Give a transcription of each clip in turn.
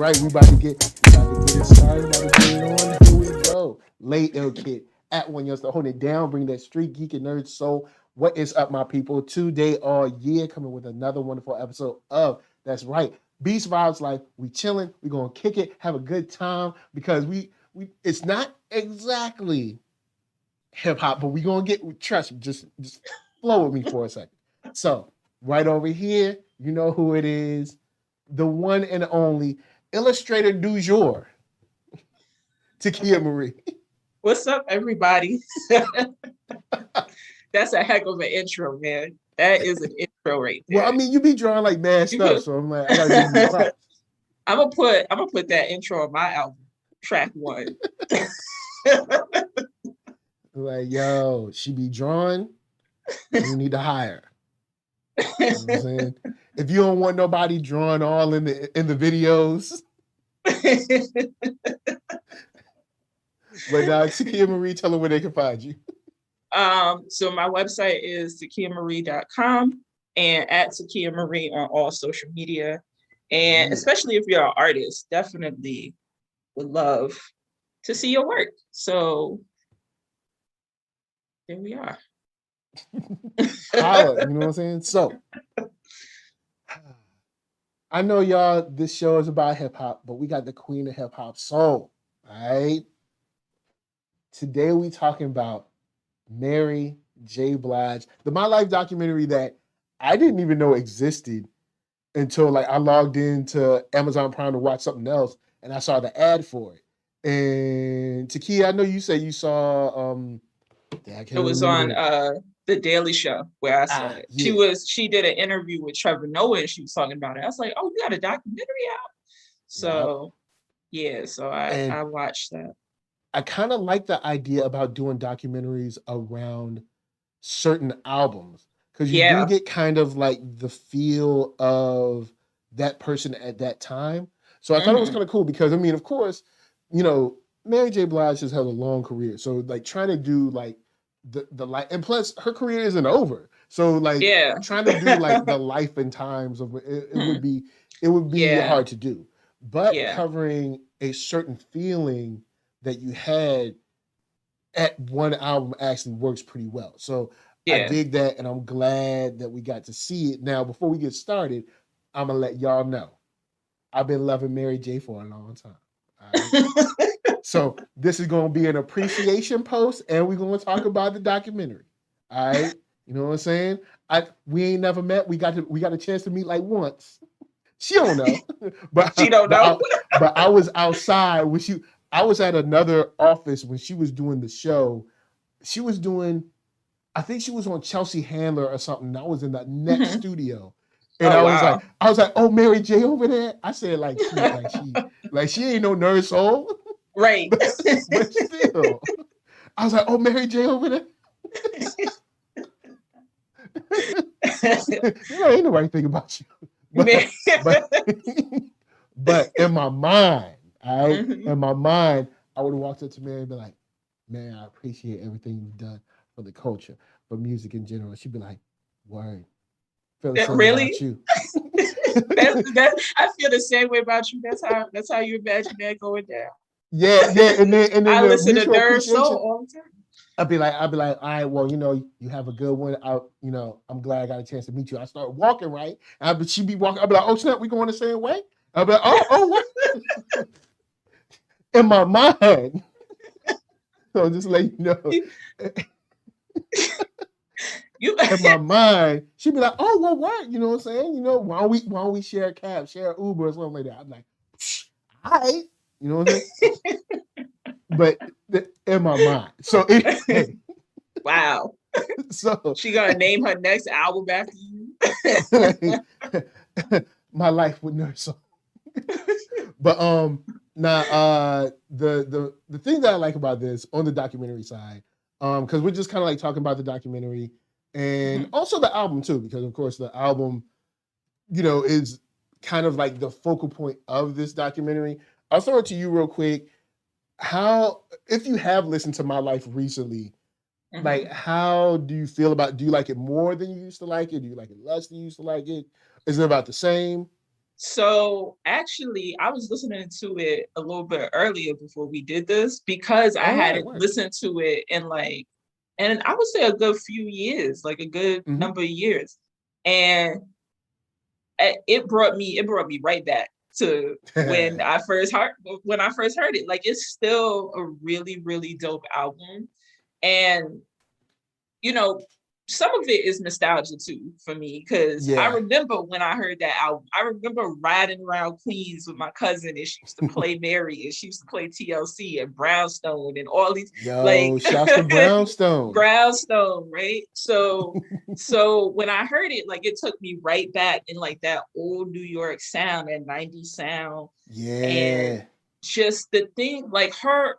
right, we about to get it started. About to get it on. Here we go. Late Ill Kid at one year, holding it down, bring that street geek and nerd soul. What is up, my people? Today all year, coming with another wonderful episode of That's Right, Beast Vibes Life. We chilling. We gonna kick it, have a good time because we it's not exactly hip hop, but we gonna get, trust me, just flow with me for a second. So right over here, you know who it is, the one and only illustrator du jour, Takia Marie. What's up, everybody? That's a heck of an intro, man. That is an intro right there. Well, I mean, you be drawing like mad stuff, so I'm like, I gotta give you props. I'm gonna put that intro on my album, track 1. Like, yo, she be drawing, you need to hire. You know what I'm saying? If you don't want nobody drawing all in the videos. But Takia Marie, tell them where they can find you. So my website is takiamarie.com and at Takia Marie on all social media. And especially if you're an artist, definitely would love to see your work. So there we are. Holla, you know what I'm saying? So I know y'all, this show is about hip hop, but we got the queen of hip hop soul. All right. Today we talking about Mary J. Blige, the My Life documentary that I didn't even know existed until like I logged into Amazon Prime to watch something else and I saw the ad for it. And Takia, I know you said you saw it was on The Daily Show where I saw it. Yeah. She did an interview with Trevor Noah and she was talking about it. I was like, oh, you got a documentary out? So yeah, so I watched that. I kind of like the idea about doing documentaries around certain albums because you do get kind of like the feel of that person at that time. So I thought it was kind of cool because, I mean, of course, you know, Mary J. Blige has had a long career. So like trying to do like the life, and plus her career isn't over. So like trying to do like the life and times of it would be hard to do. But covering a certain feeling that you had at one album actually works pretty well. So I dig that, and I'm glad that we got to see it. Now, before we get started, I'm gonna let y'all know I've been loving Mary J for a long time. All right? So this is gonna be an appreciation post, and we're gonna talk about the documentary. All right, you know what I'm saying? We ain't never met. We got a chance to meet like once. She don't know, but she don't know. But I was outside when I was at another office when she was doing the show. She was doing, I think she was on Chelsea Handler or something. I was in the next studio. And I was like, oh, Mary J over there. I said like she ain't no NERDSoul. Right. but still. I was like, oh, Mary J over there. You know, ain't the right thing about you. But in my mind, in my mind, I would have walked up to Mary and be like, man, I appreciate everything you've done for the culture, for music in general. She'd be like, word. Feel the same really? about you. I feel the same way about you. That's how you imagine that going down. Yeah. And then I listen to NERDSoul all the time. I'd be like, all right, well, you know, you have a good one. I'm glad I got a chance to meet you. I start walking, right? And she'd be walking. I'd be like, oh, snap, we going the same way? I'd be like, oh, what? In my mind. So just let you know. In my mind, she'd be like, oh, well, what? You know what I'm saying? You know, why don't we share a cab, share an Uber or something like that? I'm like, all right. You know what I'm saying? But in my mind. So anyway. Wow. So she gonna name her next album after you? My Life with NERDSoul. But the thing that I like about this on the documentary side, because we're just kind of like talking about the documentary and also the album too, because of course the album, you know, is kind of like the focal point of this documentary. I'll throw it to you real quick. If you have listened to My Life recently, like how do you feel do you like it more than you used to like it? Do you like it less than you used to like it? Is it about the same? So actually, I was listening to it a little bit earlier before we did this because I hadn't listened to it in like, and I would say a good few years, like a good number of years, and it brought me right back to when I first heard it. Like, it's still a really, really dope album, and you know, some of it is nostalgia too for me, because I remember when I heard that album, I remember riding around Queens with my cousin, and she used to play Mary, and she used to play TLC and Brownstone and all these shouts to Brownstone. Brownstone, right? So when I heard it, like, it took me right back in like that old New York sound, and 90s sound. And just the thing, like her,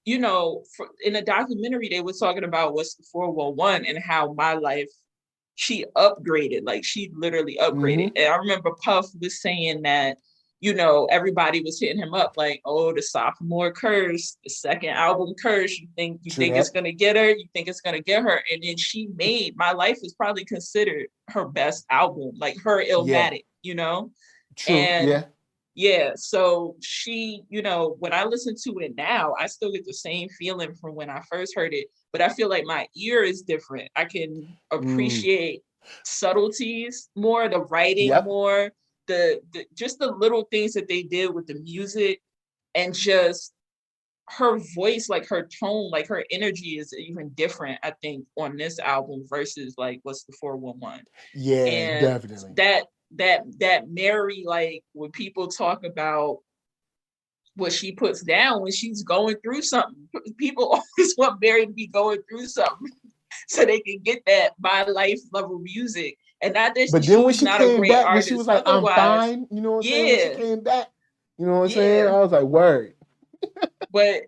you know, in the documentary, they were talking about What's the 411 and how my life, she upgraded, like she literally upgraded. And I remember Puff was saying that, you know, everybody was hitting him up like, oh, the sophomore curse, the second album curse, you think it's gonna get her, you think it's gonna get her. And then she made My Life is probably considered her best album, like her Illmatic, you know? Yeah, so she, you know, when I listen to it now, I still get the same feeling from when I first heard it, but I feel like my ear is different. I can appreciate subtleties more, the writing more, the just the little things that they did with the music, and just her voice, like her tone, like her energy is even different, I think, on this album versus like What's the 411. Yeah, and definitely. That Mary, like when people talk about what she puts down when she's going through something, people always want Mary to be going through something so they can get that My Life level music. And not that but then when she came back, when she was like, I'm fine, you know what I'm saying? When she came back, you know what I'm saying? I was like, word. But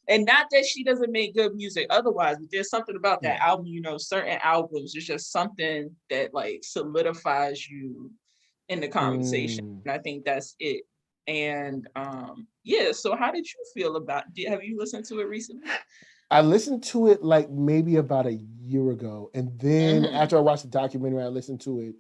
and not that she doesn't make good music otherwise, but there's something about that album, you know, certain albums, it's just something that like solidifies you in the conversation. And I think that's it. And so how did you feel about it? Have you listened to it recently? I listened to it like maybe about a year ago. And then after I watched the documentary, I listened to it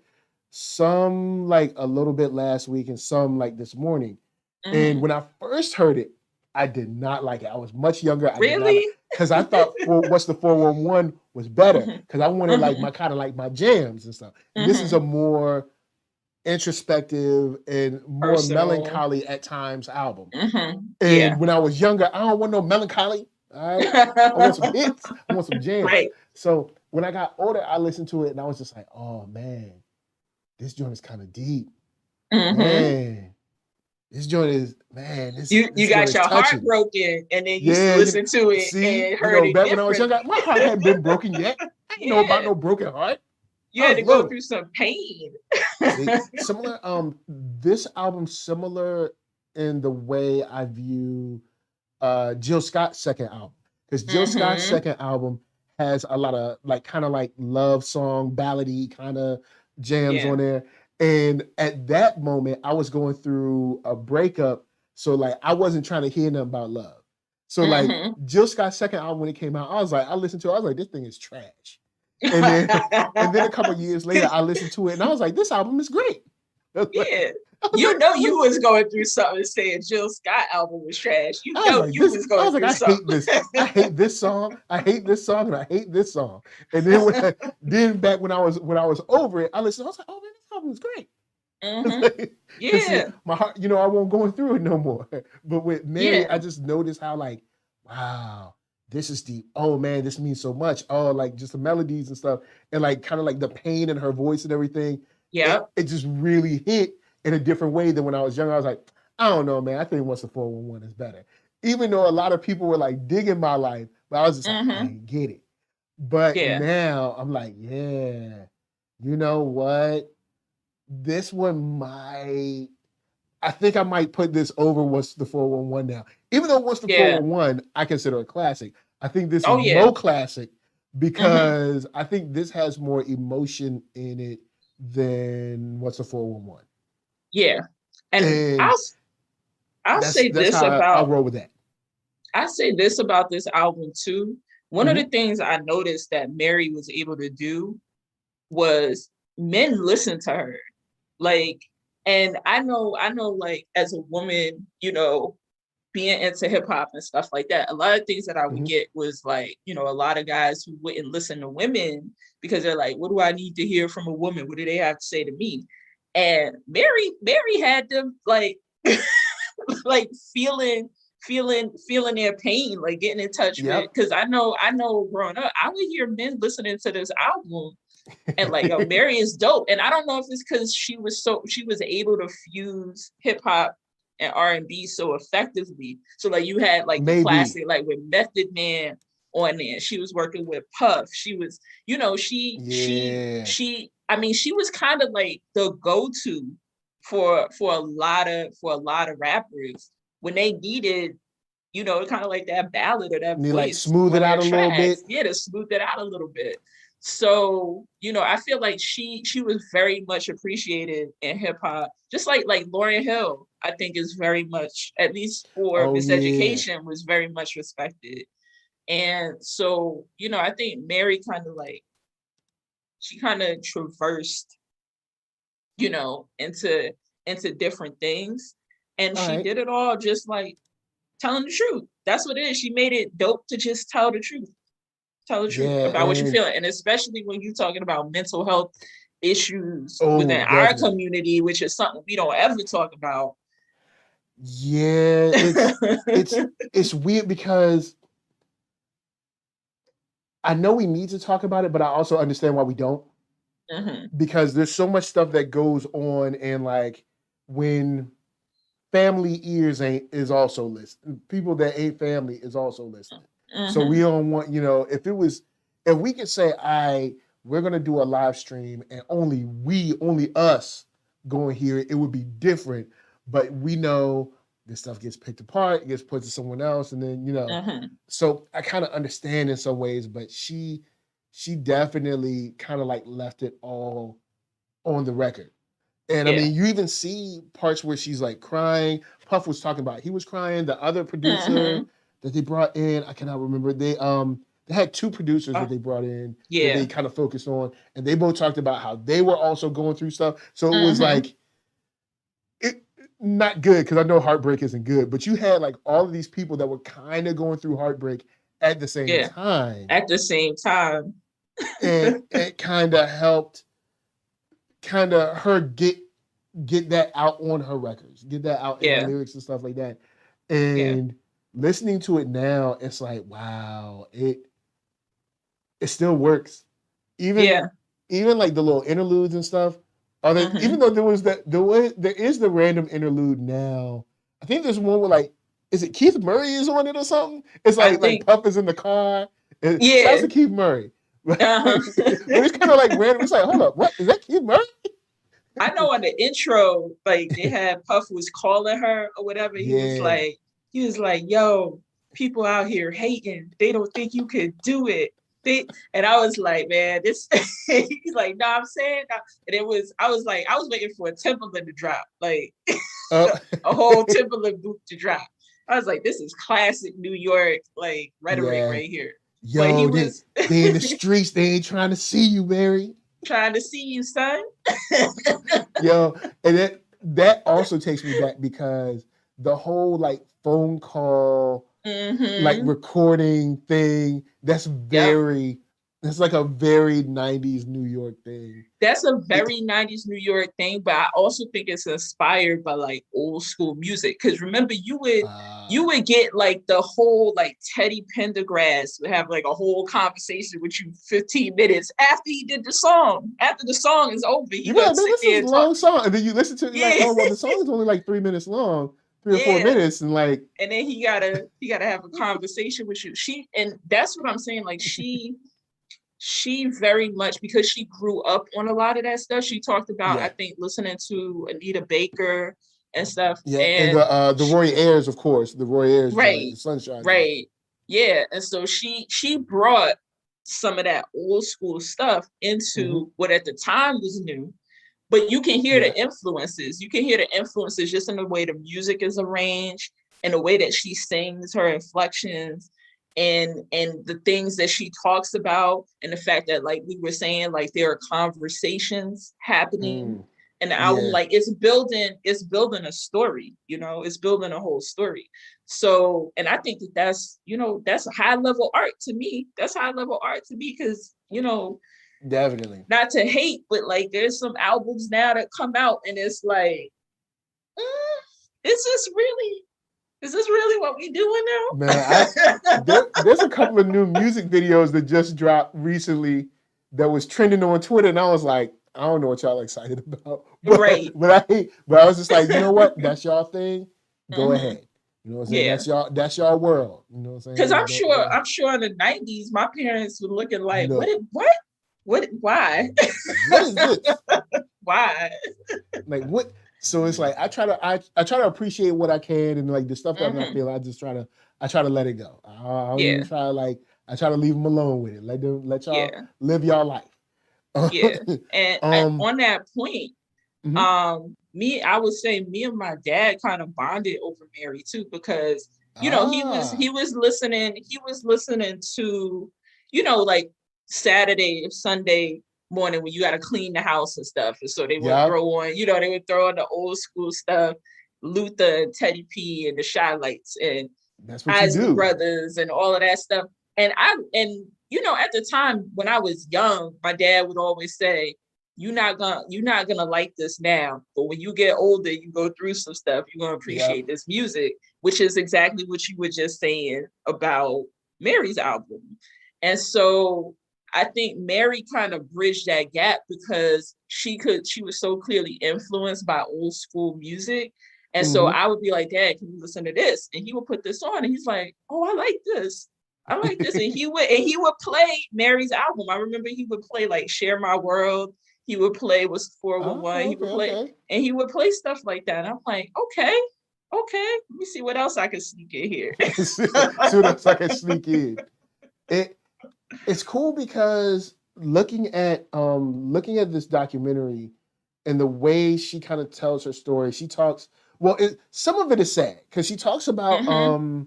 some like a little bit last week and some like this morning. And when I first heard it, I did not like it. I was much younger. Really? Because I thought What's the 411 was better. Because I wanted like my kind of like my jams and stuff. And this is a more introspective and more melancholy at times album. And when I was younger, I don't want no melancholy. All right. I want some hits. I want some jams. Right. So when I got older, I listened to it and I was just like, oh man, this joint is kind of deep. Man. This joint is, man. You got your heart broken, and then you listen to it and heard it back when I was younger, my heart hadn't been broken yet. I didn't know about no broken heart. You had to go through some pain. Similar, this album similar in the way I view Jill Scott's second album, because Jill Scott's second album has a lot of like kind of like love song ballady kind of jams on there. And at that moment, I was going through a breakup. So like, I wasn't trying to hear nothing about love. So like Jill Scott's second album, when it came out, I was like, I listened to it. I was like, this thing is trash. And then a couple of years later, I listened to it and I was like, this album is great. Yeah. You know, you was going through something saying Jill Scott album was trash. You know, you was going through something. I hate this song. I hate this song. And I hate this song. And then back when I was over it, I listened. I was like, oh man, this album is great. Yeah. My heart, you know, I won't go through it no more. But with Mary, I just noticed how like, wow, this is deep. Oh man, this means so much. Oh, like just the melodies and stuff, and like kind of like the pain in her voice and everything. Yeah, it just really hit in a different way than when I was younger. I was like, I don't know, man. I think What's the 411 is better. Even though a lot of people were like digging My Life, but I was just like, I didn't get it. But now I'm like, yeah, you know what? This one I think I might put this over What's the 411 now. Even though What's the 411, I consider a classic. I think this is more classic because I think this has more emotion in it than What's the 411. Yeah. And I'll say this about I'll roll with that. I say this about this album too. One of the things I noticed that Mary was able to do was men listen to her. Like, And I know like as a woman, you know, being into hip hop and stuff like that, a lot of things that I would get was like, you know, a lot of guys who wouldn't listen to women because they're like, what do I need to hear from a woman? What do they have to say to me? And Mary had them like like feeling their pain, like getting in touch with, because I know growing up, I would hear men listening to this album and like, yo, Mary is dope. And I don't know if it's because she was able to fuse hip hop and R&B so effectively. So like you had like the classic, like with Method Man on there. She was working with Puff. She was, you know, she I mean, she was kind of like the go-to for a lot of rappers when they needed, you know, kind of like that ballad or that voice, like smooth it out a little bit. Yeah, to smooth it out a little bit. So, you know, I feel like she was very much appreciated in hip hop, just like Lauryn Hill, I think is very much, at least for Miseducation, was very much respected. And so, you know, I think Mary kind of like, she kind of traversed, you know, into different things. And she did it all just like telling the truth. That's what it is. She made it dope to just tell the truth. Tell the truth about what you feel. And especially when you're talking about mental health issues within our community, which is something we don't ever talk about. Yeah, it's weird because I know we need to talk about it, but I also understand why we don't. Because there's so much stuff that goes on, and like when family ears is also listening, people that ain't family is also listening. So we don't want, you know, if we could say, we're gonna do a live stream and only us go and hear it, it would be different. But we know this stuff gets picked apart, it gets put to someone else, and then, you know, so I kind of understand in some ways, but she definitely kind of like left it all on the record. And I mean, you even see parts where she's like crying. Puff was talking about, he was crying. The other producer that they brought in, I cannot remember. They had two producers that they brought in that they kind of focused on, and they both talked about how they were also going through stuff. So it was like, not good, because I know heartbreak isn't good, but you had like all of these people that were kind of going through heartbreak at the same time. At the same time. And it kind of helped her get that out on her records, get that out in the lyrics and stuff like that. And listening to it now, it's like, wow, it still works. Even like the little interludes and stuff. Even though there is the random interlude now. I think there's one where like, is it Keith Murray is on it or something? It's like Puff is in the car. Shouts to Keith Murray. But it's kind of like random. It's like, hold up, what is that, Keith Murray? I know on the intro, like they had Puff was calling her or whatever. He was like, yo, people out here hating. They don't think you could do it. And I was like, man, this. He's like, no, I'm saying. And I was waiting for a Timberland to drop, like a whole Timberland boot to drop. I was like, this is classic New York like rhetoric right here. Yo, they in the streets. They ain't trying to see you, Mary. Trying to see you, son. Yo, and that also takes me back, because the whole like phone call, like recording thing, that's like a very 90s New York thing. That's a very 90s New York thing, but I also think it's inspired by like old school music. Because remember, you would get like the whole like Teddy Pendergrass would have like a whole conversation with you 15 minutes after he did the song. After the song is over, this is a long song, and then you listen to it, like, oh well, the song is only like 3 minutes long. 3 or 4 minutes, and like, and then he gotta have a conversation with you. And that's what I'm saying. Like she very much, because she grew up on a lot of that stuff. She talked about, I think, listening to Anita Baker and stuff. Yeah, and the Roy Ayers, of course, the Roy Ayers, right, the Sunshine, right, yeah. And so she brought some of that old school stuff into what at the time was new. But you can hear the influences. You can hear the influences just in the way the music is arranged and the way that she sings, her inflections, and the things that she talks about, and the fact that, like we were saying, like there are conversations happening And the album, like it's building a story, you know, it's building a whole story. So, and I think that's, you know, that's a high level art to me. That's high level art to me because, you know, definitely not to hate, but like there's some albums now that come out and it's like, is this really what we doing now? Man, there's a couple of new music videos that just dropped recently that was trending on Twitter, and I was like, I don't know what y'all excited about. But, right. But I was just like, you know what? That's y'all thing. Go ahead. You know what I'm saying? Yeah. That's y'all world. You know what I'm saying? Because I'm sure in the 90s, my parents were looking like, why? What is this? Why? Like what? So it's like I try to appreciate what I can, and like the stuff that I'm not feeling, I try to let it go. I don't even try I try to leave them alone with it. Let y'all live y'all life. Yeah. And on that point, I would say me and my dad kind of bonded over Mary too, because you know, he was listening to, you know, like Saturday, Sunday morning when you got to clean the house and stuff. And so they would throw on the old school stuff, Luther and Teddy P and the Shy Lights and Isley Brothers and all of that stuff. And you know, at the time when I was young, my dad would always say, you're not gonna like this now, but when you get older, you go through some stuff, you're gonna appreciate this music, which is exactly what you were just saying about Mary's album. And so I think Mary kind of bridged that gap because she was so clearly influenced by old school music. And so I would be like, Dad, can you listen to this? And he would put this on and he's like, oh, I like this. And he would play Mary's album. I remember he would play like Share My World. He would play was 411. He would play and he would play stuff like that. And I'm like, okay, let me see what else I can sneak in here. See what else I can sneak in. It's cool because looking at this documentary and the way she kind of tells her story, she talks. Well, some of it is sad because she talks about her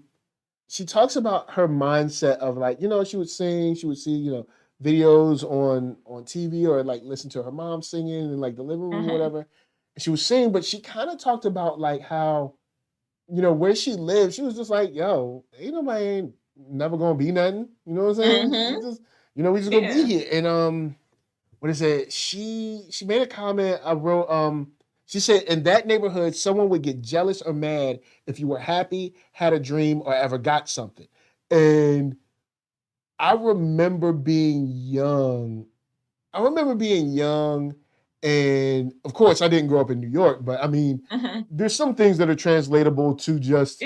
mindset of like, you know, she would see, you know, videos on TV or like listen to her mom singing in like the living room or whatever. And she was singing, but she kind of talked about like how, you know, where she lived, she was just like, yo, ain't nobody never gonna be nothing. You know what I'm saying? Just, you know, we just gonna be here. And what is it? She made a comment. I wrote, she said, in that neighborhood, someone would get jealous or mad if you were happy, had a dream, or ever got something. And I remember being young. And of course, I didn't grow up in New York, but I mean, there's some things that are translatable to just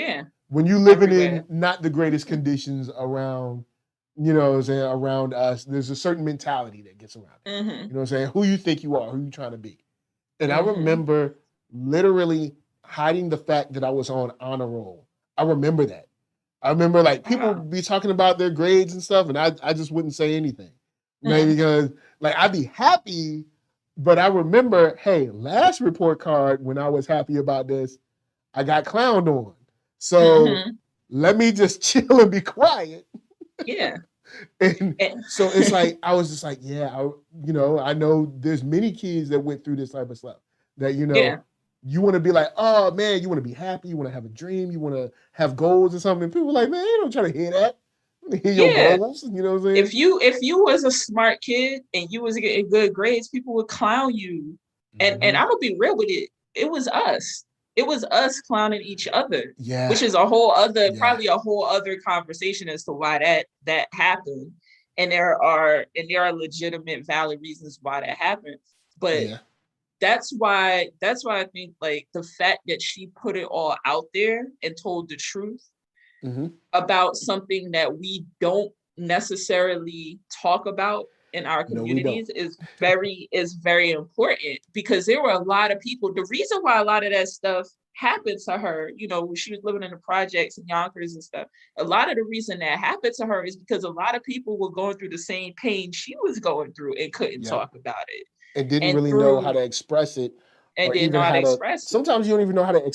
when you living in not the greatest conditions around, you know what I'm saying, around us, there's a certain mentality that gets around it. You know what I'm saying? Who you think you are, who you trying to be. And I remember literally hiding the fact that I was on honor roll. I remember that. I remember like people be talking about their grades and stuff, and I just wouldn't say anything. Maybe because like I'd be happy, but I remember, hey, last report card when I was happy about this, I got clowned on. So let me just chill and be quiet. Yeah. And so it's like, I was just like, you know, I know there's many kids that went through this type of stuff that, you know, you want to be like, oh man, you want to be happy. You want to have a dream. You want to have goals or something. And people are like, man, you don't try to hear that. Hear your goals. You know what I'm saying? If you was a smart kid and you was getting good grades, people would clown you. And I'm gonna be real with it. It was us. It was us clowning each other, which is a whole other, probably a whole other conversation as to why that happened. And there are legitimate, valid reasons why that happened. But that's why I think like the fact that she put it all out there and told the truth about something that we don't necessarily talk about in our communities is very important, because there were a lot of people. The reason why a lot of that stuff happened to her, you know, when she was living in the projects and Yonkers and stuff, a lot of the reason that happened to her is because a lot of people were going through the same pain she was going through and couldn't talk about it. And didn't really know how to express it. And didn't know how to express it. Sometimes you don't even know how to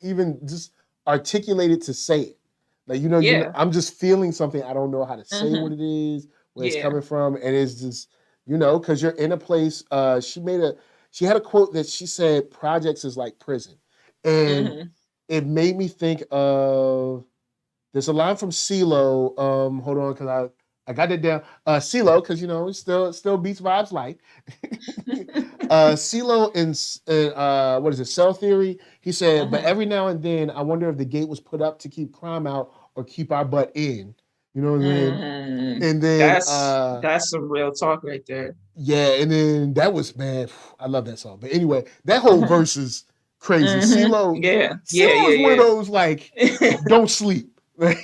even just articulate it to say it. Like, you know, I'm just feeling something. I don't know how to say what it is, where it's coming from. And it's just, you know, because you're in a place, she made she had a quote that she said, "Projects is like prison," and it made me think of. There's a line from CeeLo. Hold on, because I got it down. CeeLo, because it's still Beats Vibes Life. CeeLo in what is it, Cell Theory? He said, but every now and then, I wonder if the gate was put up to keep crime out or keep our butt in. You know what I mean? And then that's some real talk right there. Yeah, and then that was, man, I love that song. But anyway, that whole verse is crazy. CeeLo, CeeLo is one of those like, don't sleep. Right?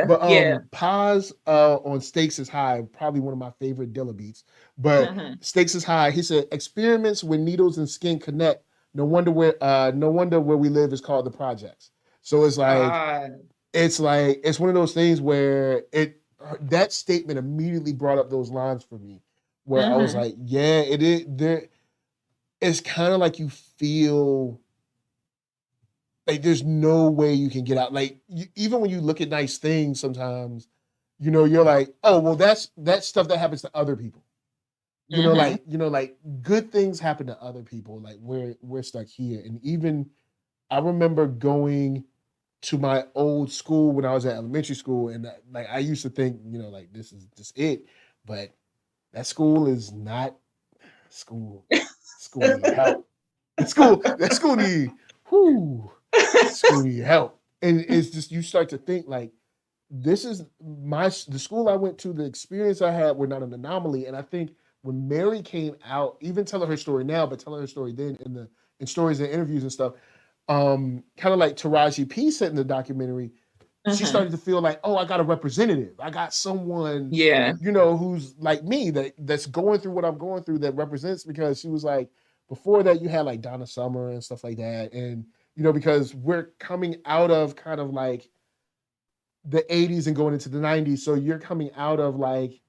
But Paz on Stakes is High, probably one of my favorite Dilla beats. But Stakes is High, he said, experiments when needles and skin connect. No wonder where we live is called the projects. So it's like it's one of those things where that statement immediately brought up those lines for me, where I was like, yeah, it is there. It's kind of like you feel like there's no way you can get out. Like even when you look at nice things, sometimes, you're like, oh, well, that's stuff that happens to other people. Like good things happen to other people. Like we're stuck here. And even I remember going to my old school when I was at elementary school, and like I used to think, like this is just it, but that school is not school. School need help. That school need help. And it's just, you start to think like, this is the school I went to, the experience I had were not an anomaly. And I think when Mary came out, even telling her story now, but telling her story then in stories and interviews and stuff, kind of like Taraji P said in the documentary, she started to feel like, oh, I got a representative. I got someone, who's like me, that's going through what I'm going through, that represents, because she was like, before that you had like Donna Summer and stuff like that. And, because we're coming out of kind of like the 80s and going into the 90s. So you're coming out of like,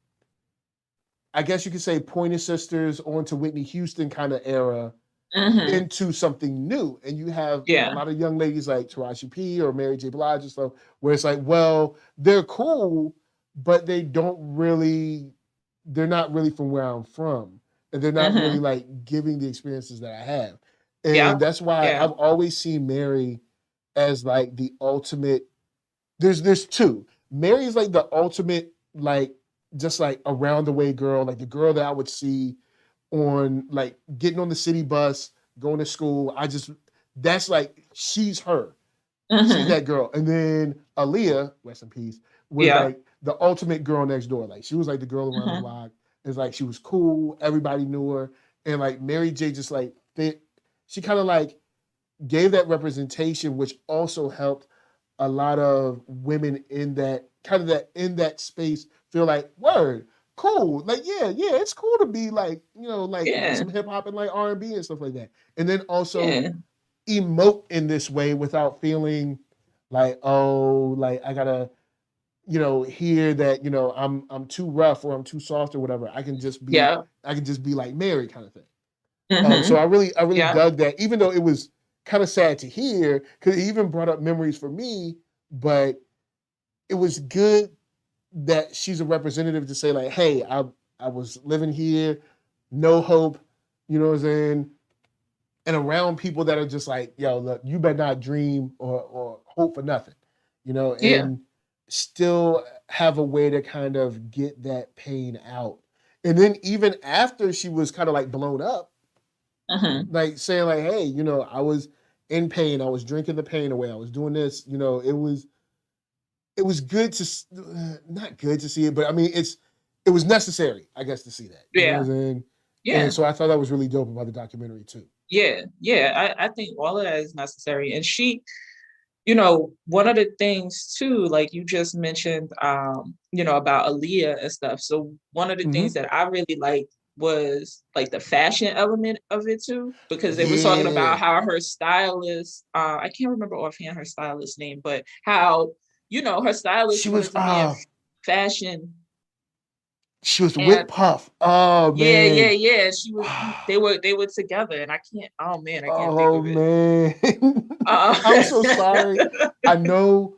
I guess you could say Pointer Sisters on to Whitney Houston kind of era into something new. And you have a lot of young ladies like Taraji P or Mary J. Blige and stuff, where it's like, well, they're cool, but they're not really from where I'm from. And they're not really like giving the experiences that I have. And that's why I've always seen Mary as like the ultimate. There's two. Mary's like the ultimate, like, just like around the way girl, like the girl that I would see on like getting on the city bus, going to school. That's like, she's her. She's that girl. And then Aliyah, rest in peace, was like the ultimate girl next door. Like she was like the girl around the block. It's like she was cool. Everybody knew her. And like Mary J just like fit. She kind of like gave that representation, which also helped a lot of women in that in that space feel like, word, cool. Like, yeah, it's cool to be like, some hip hop and like R&B and stuff like that. And then also emote in this way without feeling like, oh, like I gotta, hear that, I'm too rough or I'm too soft or whatever. I can just be like Mary kind of thing. So I really dug that, even though it was kind of sad to hear, because it even brought up memories for me, but it was good that she's a representative to say like, hey, I was living here, no hope, you know what I'm saying? And around people that are just like, yo, look, you better not dream or hope for nothing, and still have a way to kind of get that pain out. And then even after she was kind of like blown up, like saying like, hey, I was in pain. I was drinking the pain away. I was doing this, it was good to, not good to see it, but I mean, it was necessary, I guess, to see that. You know what I'm saying? And so I thought that was really dope about the documentary too. I think all of that is necessary. And she, one of the things too, like you just mentioned, about Aliyah and stuff. So one of the things that I really liked was like the fashion element of it too, because they were talking about how her stylist, I can't remember offhand her stylist name, but how, her stylist she was fashion. She was with Puff. Oh man. Yeah. She was. They were together, and I can't. Oh man, I can't think of it. Man, I'm so sorry. I know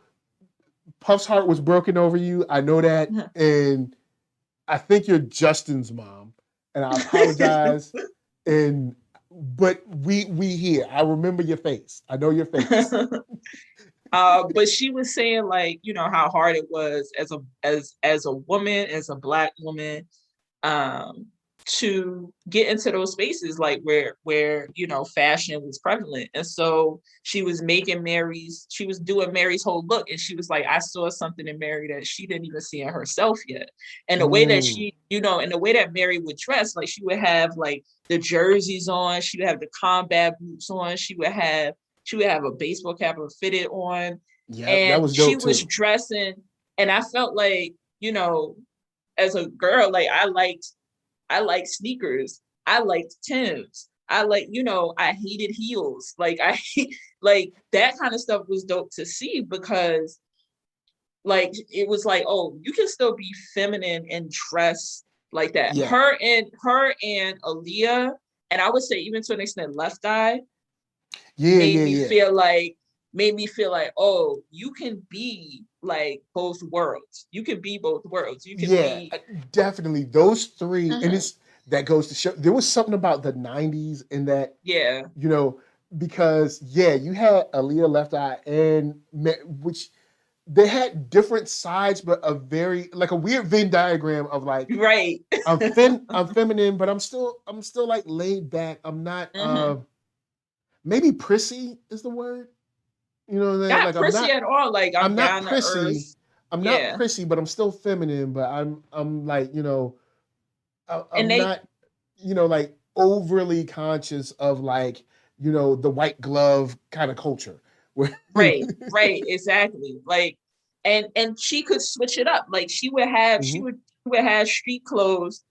Puff's heart was broken over you. I know that, and I think you're Justin's mom, and I apologize. And but we here. I remember your face. I know your face. But she was saying like, you know, how hard it was as a woman, as a Black woman, to get into those spaces like where you know fashion was prevalent. And so she was doing Mary's whole look, and she was like, I saw something in Mary that she didn't even see in herself yet. And the way that she, you know, and the way that Mary would dress, like she would have like the jerseys on, she would have the combat boots on, she would have a baseball cap fitted on. Yeah, that And was she dope was too. dressing, and I felt like, you know, as a girl, like I liked sneakers. I liked Timbs. You know, I hated heels. Like like that kind of stuff was dope to see, because like it was like, oh, you can still be feminine and dress like that. Yeah. Her and Aliyah, and I would say even to an extent Left Eye, made me feel like, oh, you can be like both worlds. You can be both worlds. You can be definitely those three. And it's that goes to show there was something about the 90s in that, you know, because you had Aliyah, Left Eye, and which they had different sides, but a very like a weird Venn diagram of like, I'm feminine, but I'm still like laid back. I'm not maybe prissy is the word. You know, not like prissy at all. Like I'm not down prissy. to earth. I'm not prissy, but I'm still feminine. But I'm like, you know, I'm not, you know, like overly conscious of like, you know, the white glove kind of culture. Right, exactly. Like, and she could switch it up. Like she would have street clothes,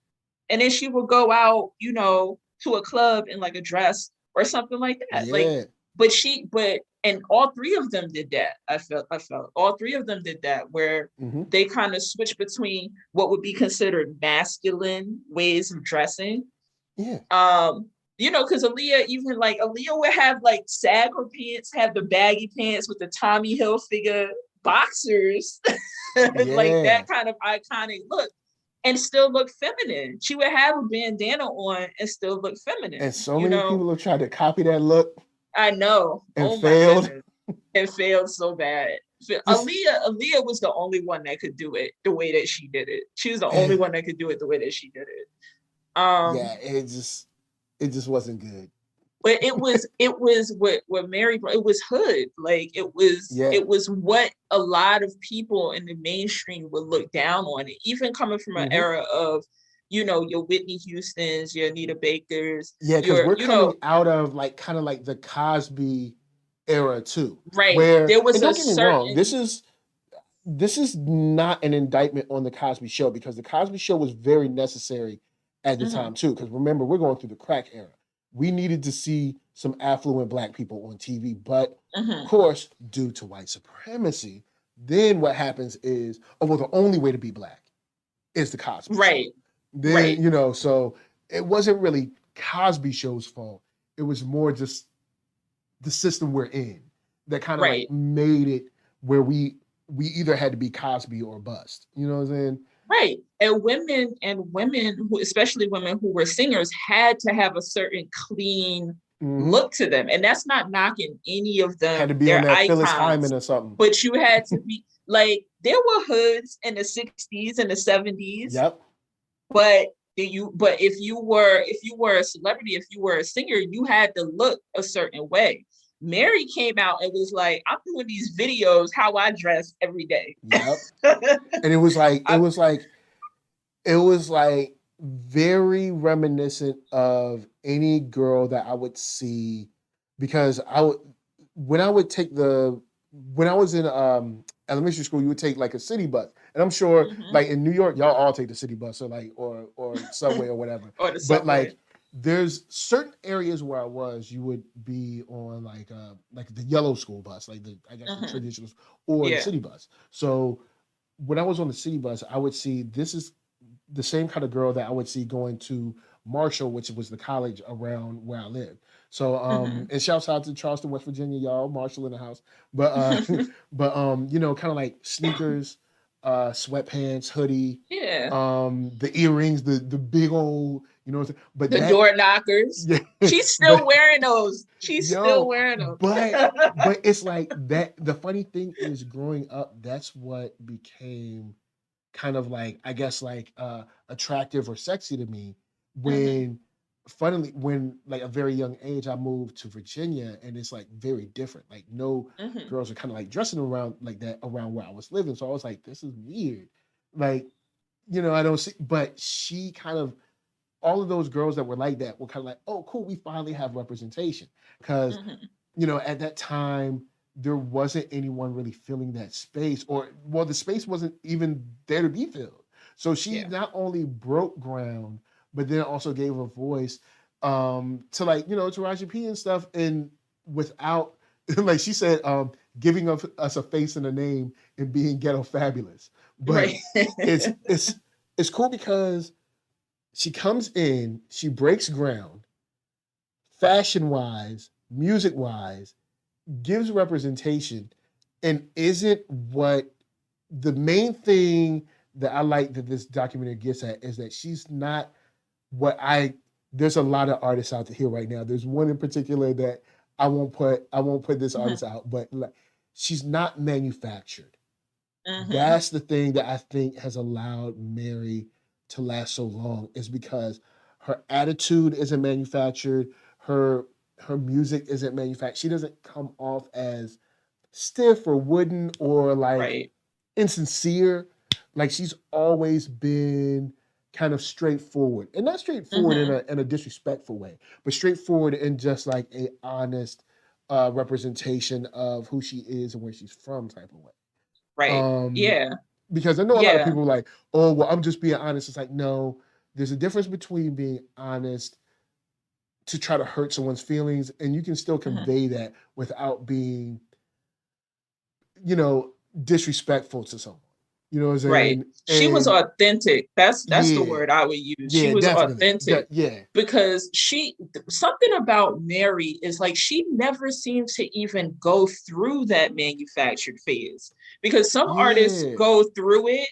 and then she would go out, you know, to a club in like a dress or something like that. Yeah. Like, and all three of them did that. I felt all three of them did that, where they kind of switched between what would be considered masculine ways of dressing. Yeah. You know, because Aliyah would have like sagger pants, have the baggy pants with the Tommy Hilfiger boxers, like that kind of iconic look, and still look feminine. She would have a bandana on and still look feminine. And so many people have tried to copy that look. I know. And failed. It failed so bad. Aliyah was the only one that could do it the way that she did it. She was the only one that could do it the way that she did it. It just wasn't good. But it was what Mary, it was hood. Like it was what a lot of people in the mainstream would look down on it, even coming from an era of, you know, your Whitney Houstons, your Anita Bakers. Yeah, because we're coming out of like kind of like the Cosby era too. Right. Where, there was don't get me wrong, this is not an indictment on the Cosby Show, because the Cosby Show was very necessary at the time too. Because remember, we're going through the crack era. We needed to see some affluent Black people on TV, but of course, due to white supremacy, then what happens is, the only way to be Black is the Cosby Show. Then, you know, so it wasn't really Cosby Show's fault. It was more just the system we're in that kind of like made it where we either had to be Cosby or bust. You know what I'm saying? Right. And women who, especially women who were singers, had to have a certain clean look to them. And that's not knocking any of them. Had to be on that icons, Phyllis Hyman or something. But you had to be like, there were hoods in the 60s and the 70s. Yep. But if you were a celebrity, if you were a singer, you had to look a certain way. Mary came out and was like, I'm doing these videos how I dress every day. Yep. And it was like very reminiscent of any girl that I would see, because when I was in elementary school, you would take like a city bus. And I'm sure like in New York, y'all all take the city bus or subway or whatever. But like there's certain areas where you would be on like the yellow school bus, like the traditional, or the city bus. So when I was on the city bus, I would see, this is the same kind of girl that I would see going to Marshall, which was the college around where I lived. So and shouts out to Charleston, West Virginia, y'all, Marshall in the house. But you know, kind of like sneakers, sweatpants, hoodie, the earrings, the big old, You know what I'm saying? But the door knockers. Yeah, she's still wearing those. She's still wearing them. But it's like that. The funny thing is, growing up, that's what became kind of like, I guess, like attractive or sexy to me when funnily when like a very young age I moved to Virginia, and it's like very different. Like no girls are kind of like dressing around like that around where I was living. So I was like, this is weird. Like, you know, I don't see, but she kind of, all of those girls that were like that were kind of like, oh, cool, we finally have representation. Because, you know, at that time, there wasn't anyone really filling that space, or, well, the space wasn't even there to be filled. So she not only broke ground, but then also gave a voice to, like, you know, to Raja P and stuff. And without, like she said, giving us a face and a name and being ghetto fabulous. But it's cool because she comes in, she breaks ground, fashion-wise, music-wise, gives representation, and isn't what the main thing that I like that this documentary gets at is that she's not what there's a lot of artists out here right now. There's one in particular that I won't put this artist out, but like, she's not manufactured. That's the thing that I think has allowed Mary to last so long, is because her attitude isn't manufactured, her music isn't manufactured. She doesn't come off as stiff or wooden or like insincere. Like, she's always been kind of straightforward, and not straightforward in a disrespectful way, but straightforward in just like a honest representation of who she is and where she's from type of way. Because I know a lot of people are like, oh, well, I'm just being honest. It's like, no, there's a difference between being honest to try to hurt someone's feelings, and you can still convey that without being, you know, disrespectful to someone. You know what I'm saying? Right. She was authentic. That's the word I would use. She was authentic. Because something about Mary is like, she never seems to even go through that manufactured phase. Because some artists go through it,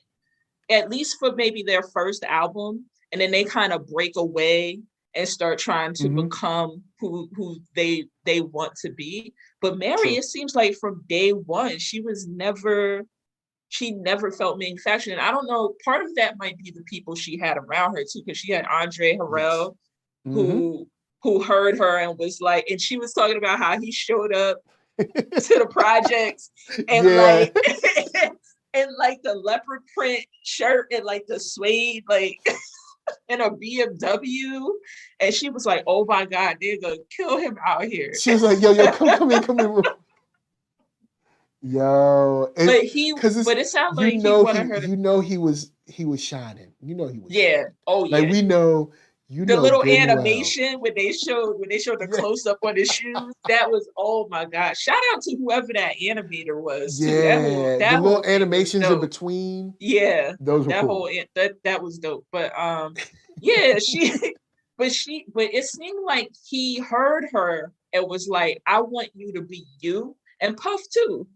at least for maybe their first album, and then they kind of break away and start trying to become who they want to be. But Mary, it seems like from day one, she never felt manufactured. And I don't know, part of that might be the people she had around her too, because she had Andre Harrell, who heard her and was like, and she was talking about how he showed up to the projects and like and like the leopard print shirt and like the suede, like in a BMW. And she was like, oh my God, they're gonna kill him out here. She was like, yo, come in. Yo, but it sounds like he wanted her to, you know, he was shining. You know, he was shining. Oh yeah. Like, we know, you the know, little animation when they showed the close up on his shoes, that was, oh my God. Shout out to whoever that animator was. Yeah, that the little animations in between. Yeah. Those were cool. That was dope. But yeah, but it seemed like he heard her and was like, I want you to be you. And Puff too.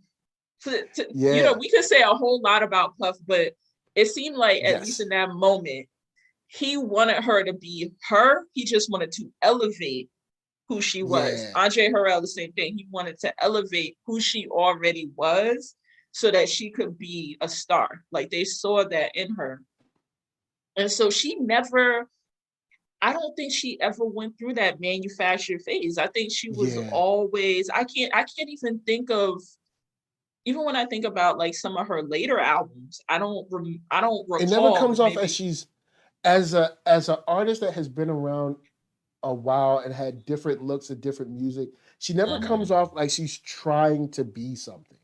You know, we could say a whole lot about Kleph, but it seemed like, at least in that moment, he wanted her to be her. He just wanted to elevate who she was. Andre Harrell, the same thing. He wanted to elevate who she already was so that she could be a star. Like, they saw that in her. And so I don't think she ever went through that manufactured phase. I think she was always, I can't even think of, even when I think about like some of her later albums, I don't recall. It never comes off as she's, as an artist that has been around a while and had different looks and different music. She never comes off like she's trying to be something.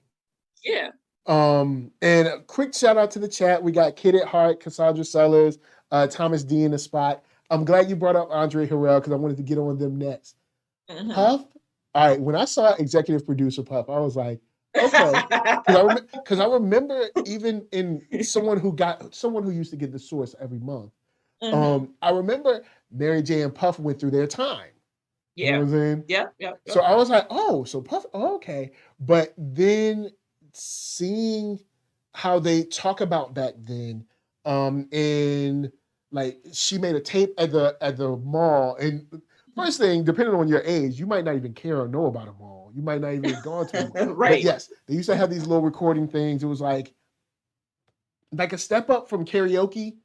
Yeah. And a quick shout out to the chat. We got Kid at Heart, Cassandra Sellers, Thomas D in the spot. I'm glad you brought up Andre Harrell because I wanted to get on them next. Puff. All right. When I saw executive producer Puff, I was like, okay, because I remember even in someone who used to get the Source every month. I remember Mary J and Puff went through their time. You know what I'm saying? Yeah. So I was like, oh, so Puff, okay. But then seeing how they talk about back then, and like she made a tape at the mall, and first thing, depending on your age, you might not even care or know about a mall. You might not even have gone to a mall. But Right. yes, they used to have these little recording things. It was like a step up from karaoke,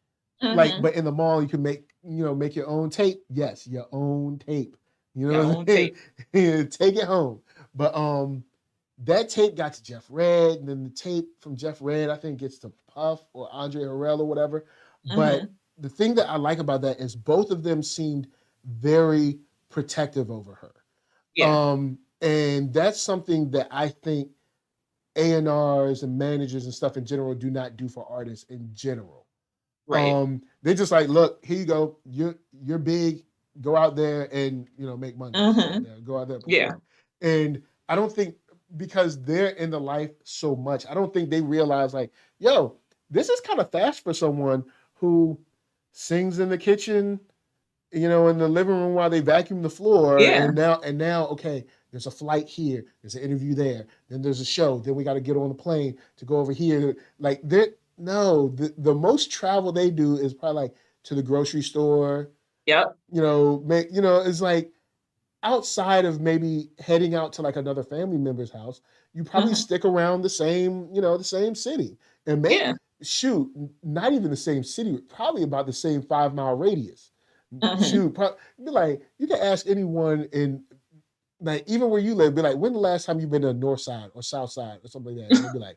like, but in the mall you can make your own tape. Yes, your own tape. You know what I'm saying? Take it home. But that tape got to Jeff Red, and then the tape from Jeff Red, I think, gets to Puff or Andre Harrell or whatever. But the thing that I like about that is both of them seemed very protective over her. Yeah. And that's something that I think A&Rs and managers and stuff in general do not do for artists in general. Right. They're just like, look, here you go. You're big. Go out there and make money. Go out there. Perform. Yeah. And I don't think, because they're in the life so much, I don't think they realize, like, yo, this is kind of fast for someone who sings in the kitchen, in the living room while they vacuum the floor. Yeah. And now, okay, there's a flight here, there's an interview there, then there's a show, then we got to get on the plane to go over here. Like, the most travel they do is probably like to the grocery store. Yep. It's like, outside of maybe heading out to like another family member's house, you probably stick around the same city, and maybe shoot, not even the same city, probably about the same 5-mile radius. Shoot, be like, you can ask anyone in, like, even where you live, be like, when the last time you've been to the north side or south side or something like that? And they'll be like,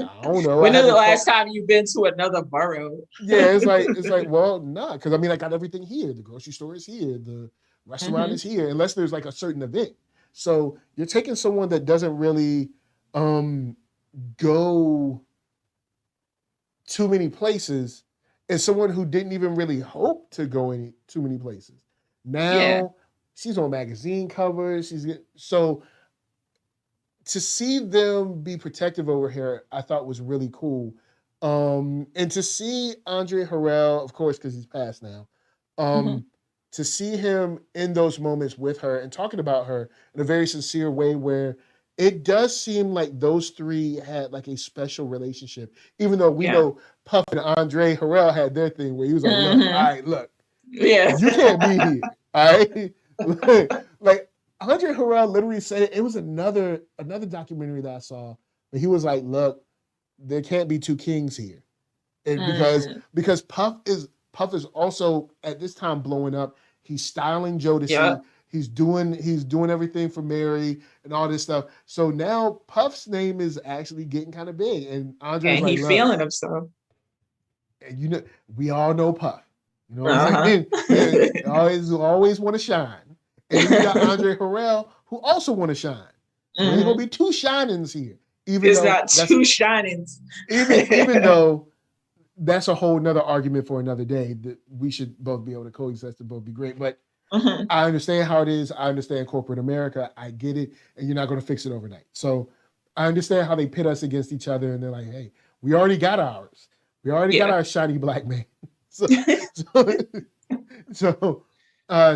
I don't know. When is the last time you've been to another borough? Yeah, it's like, well, nah, because I mean, I got everything here. The grocery store is here. The restaurant is here, unless there's like a certain event. So you're taking someone that doesn't really go too many places, and someone who didn't even really hope to go too many places. Now she's on magazine covers. So to see them be protective over her, I thought was really cool. And to see Andre Harrell, of course, because he's passed now, to see him in those moments with her and talking about her in a very sincere way, where it does seem like those three had like a special relationship, even though we know Puff and Andre Harrell had their thing where he was like, look, all right, look, you can't be here, all right? Like, Andre Harrell literally said it. It was another documentary that I saw, but he was like, look, there can't be two kings here. And because Puff is also at this time blowing up. He's styling Jodeci. Yeah. He's doing everything for Mary and all this stuff. So now Puff's name is actually getting kind of big, and Andre's like, he's feeling himself. And we all know Puff. You know what I'm saying? always want to shine. And then you got Andre Harrell, who also want to shine. So there's gonna be two shinings here. It's not two shinings. Even though that's a whole nother argument for another day, that we should both be able to coexist and both be great. But I understand how it is. I understand corporate America. I get it. And you're not going to fix it overnight. So I understand how they pit us against each other. And they're like, hey, we already got ours. We already got our shiny black man. So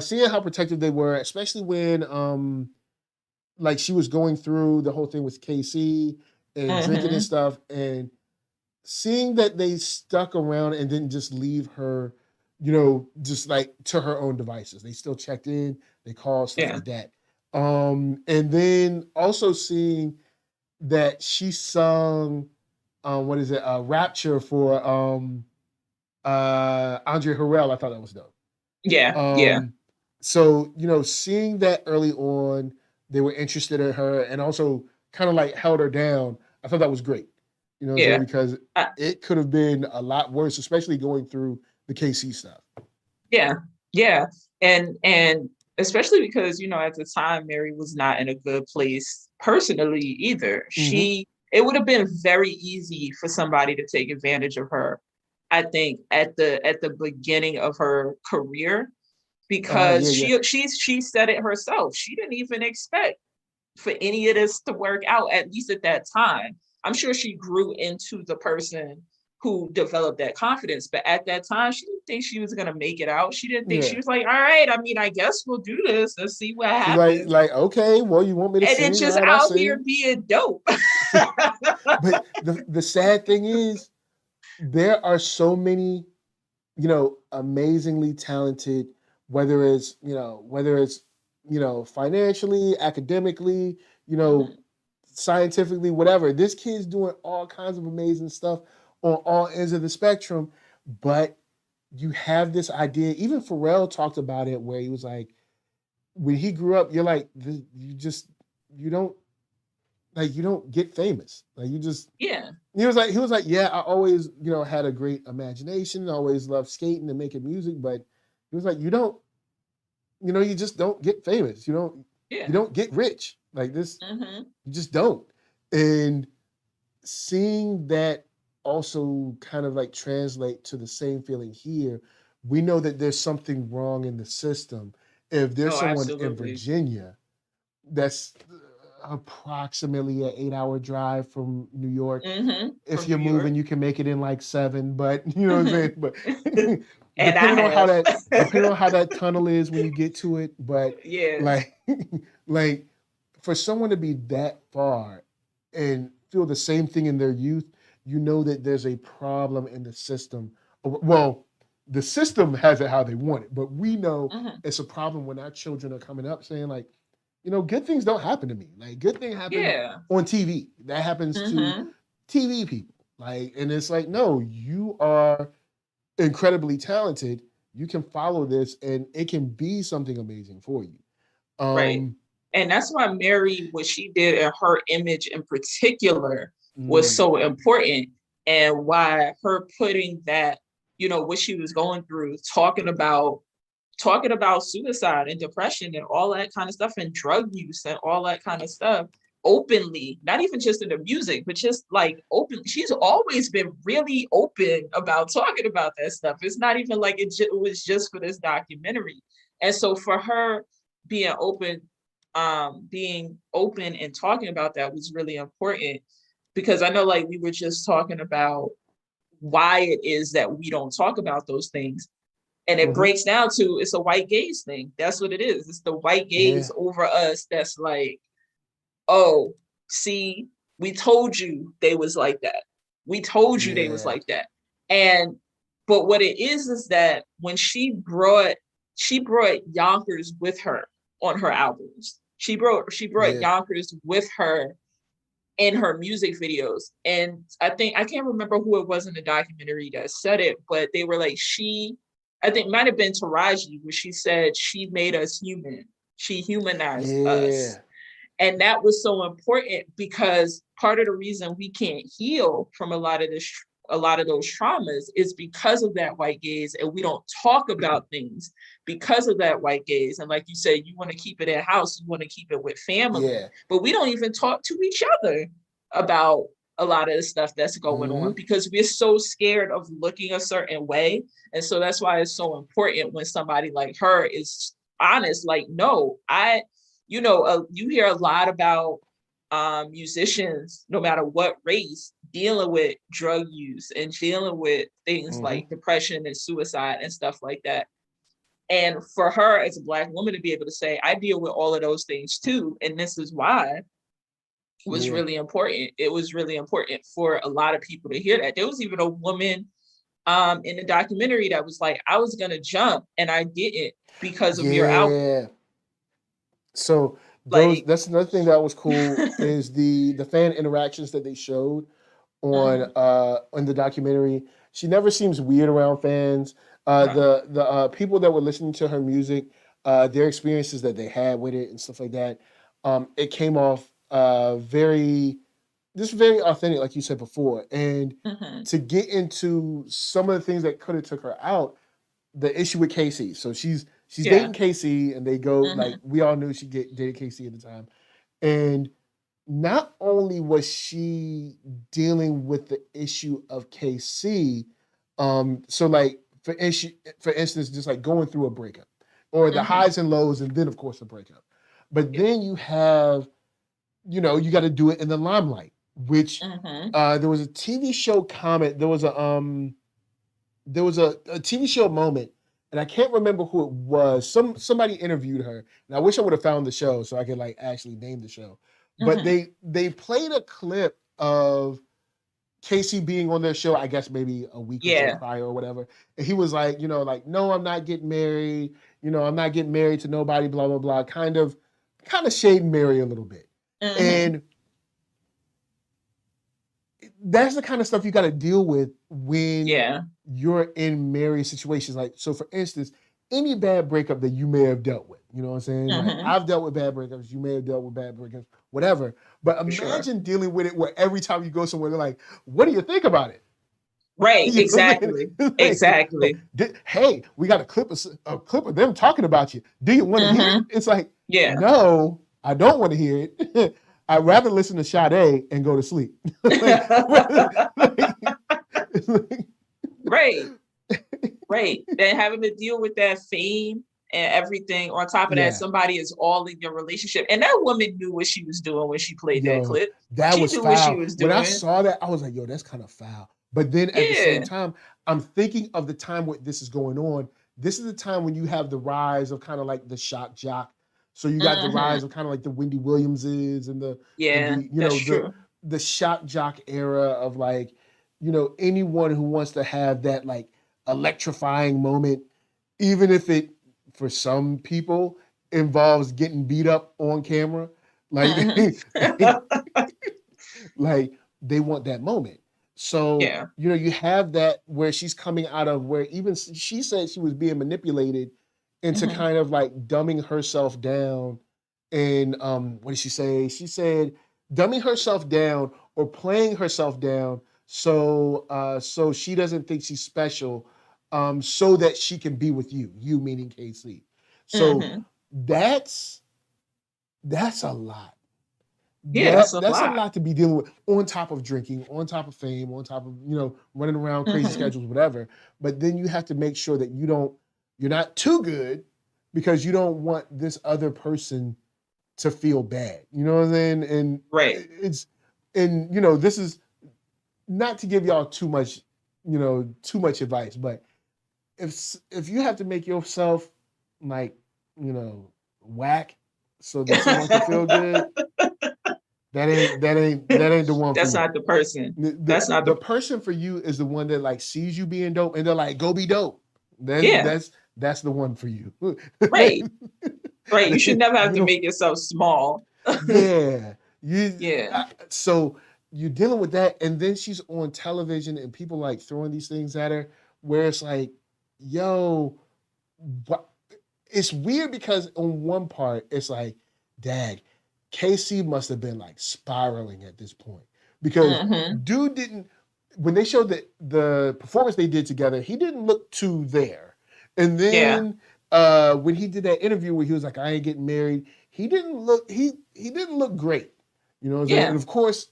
seeing how protective they were, especially when like she was going through the whole thing with KC and drinking and stuff, and seeing that they stuck around and didn't just leave her, just like to her own devices. They still checked in, they called, stuff like that. And then also seeing that she sung, Rapture for Andre Harrell. I thought that was dope. So, seeing that early on, they were interested in her and also kind of like held her down. I thought that was great. Because it could have been a lot worse, especially going through the KC stuff. And especially because, at the time, Mary was not in a good place personally either. It would have been very easy for somebody to take advantage of her, I think, at the beginning of her career, because she said it herself. She didn't even expect for any of this to work out, at least at that time. I'm sure she grew into the person who developed that confidence, but at that time, she didn't think she was going to make it out. She didn't think she was like, all right, I mean, I guess we'll do this. Let's see what happens. Like, okay, well, you want me to sing? And then just out here being dope. But the sad thing is, there are so many, amazingly talented, whether it's, financially, academically, scientifically, whatever. This kid's doing all kinds of amazing stuff on all ends of the spectrum, but you have this idea. Even Pharrell talked about it, where he was like, when he grew up, you're like, you don't get famous. Like you just, yeah. He was like, yeah, I always, had a great imagination. I always loved skating and making music, but he was like, you don't, you just don't get famous. You don't get rich like this. You just don't. And seeing that also kind of like translate to the same feeling here, we know that there's something wrong in the system. If there's someone in Virginia that's approximately an 8-hour drive from New York. If you're moving, you can make it in like 7, but you know what I'm saying? But depending on how that tunnel is when you get to it, but like for someone to be that far and feel the same thing in their youth, you know that there's a problem in the system. Well, the system has it how they want it, but we know it's a problem when our children are coming up saying like, good things don't happen to me. Like good things happen on TV. That happens to TV people. Like, and it's like, no, you are incredibly talented. You can follow this and it can be something amazing for you. Right. And that's why Mary, what she did and her image in particular was so important. And why her putting that, what she was going through, talking about suicide and depression and all that kind of stuff and drug use and all that kind of stuff openly, not even just in the music, but just like open. She's always been really open about talking about that stuff. It's not even like it was just for this documentary. And so for her being open and talking about that was really important, because I know like we were just talking about why it is that we don't talk about those things. And it breaks down to, it's a white gaze thing. That's what it is. It's the white gaze over us that's like, oh, see, we told you they was like that. We told you they was like that. But what it is that when she brought Yonkers with her on her albums. She brought Yonkers with her in her music videos. And I can't remember who it was in the documentary that said it, but they were like, I think it might have been Taraji, where she said she made us human. She humanized us. And that was so important, because part of the reason we can't heal from a lot of those traumas is because of that white gaze, and we don't talk about things because of that white gaze. And like you said, you want to keep it in house, you want to keep it with family, but we don't even talk to each other about a lot of the stuff that's going on, because we're so scared of looking a certain way. And so that's why it's so important when somebody like her is honest, like, no, you hear a lot about musicians, no matter what race, dealing with drug use and dealing with things like depression and suicide and stuff like that. And for her as a Black woman to be able to say, I deal with all of those things too, and this is why, was really important. It was really important for a lot of people to hear that. There was even a woman in the documentary that was like, I was gonna jump and I didn't because of your album. So that's another thing that was cool is the fan interactions that they showed on the documentary. She never seems weird around fans. The people that were listening to her music, their experiences that they had with it and stuff like that, it came off very authentic, like you said before. And to get into some of the things that could have took her out, the issue with KC. So she's dating KC, and they go like, we all knew she dated KC at the time. And not only was she dealing with the issue of KC, so like for instance, just like going through a breakup or the highs and lows, and then of course a breakup. But then you have, you got to do it in the limelight, which there was a TV show comment. There was a TV show moment, and I can't remember who it was. Somebody interviewed her, and I wish I would have found the show so I could like actually name the show. But they played a clip of Casey being on their show, I guess maybe a week or two prior or whatever. And he was like, like, no, I'm not getting married. I'm not getting married to nobody, blah, blah, blah. Kind of shading Mary a little bit. Mm-hmm. And that's the kind of stuff you got to deal with when you're in married situations. Like, so for instance, any bad breakup that you may have dealt with, you know what I'm saying? Mm-hmm. Like, I've dealt with bad breakups. You may have dealt with bad breakups, whatever. But imagine dealing with it where every time you go somewhere, they're like, what do you think about it? Right, exactly. Like, exactly. Hey, we got a clip of them talking about you. Do you want to hear it? It's like, no, I don't want to hear it. I'd rather listen to Sade and go to sleep. Right. Then having to deal with that fame and everything. On top of that, somebody is all in your relationship. And that woman knew what she was doing when she played that clip. That was foul. What she was doing. When I saw that, I was like, yo, that's kind of foul. But then at the same time, I'm thinking of the time when this is going on. This is the time when you have the rise of kind of like the shock jock. So you got the rise of kind of like the Wendy Williamses and the the shock jock era of like, anyone who wants to have that like electrifying moment, even if it for some people involves getting beat up on camera, like like they want that moment. So you have that where she's coming out of where even she said she was being manipulated into kind of like dumbing herself down. And what did she say? She said dumbing herself down or playing herself down so she doesn't think she's special, so that she can be with you meaning KC. So that's a lot. Yeah, that's a lot to be dealing with, on top of drinking, on top of fame, on top of, running around crazy schedules, whatever. But then you have to make sure that you're not too good, because you don't want this other person to feel bad. You know what I'm saying? And this is not to give y'all too much advice, but if you have to make yourself like, whack so that someone can feel good, that ain't the one. That's for not you. The person. That's not the person for you is the one that like sees you being dope and they're like, go be dope. That's the one for you. Right. You should never have to make yourself small. So you're dealing with that, and then she's on television and people like throwing these things at her where it's like, yo, what? It's weird because on one part it's like, dag, KC must have been like spiraling at this point, because dude didn't, when they showed the performance they did together, he didn't look too there. And then when he did that interview where he was like, I ain't getting married, he didn't look great. You know what I'm saying? And of course,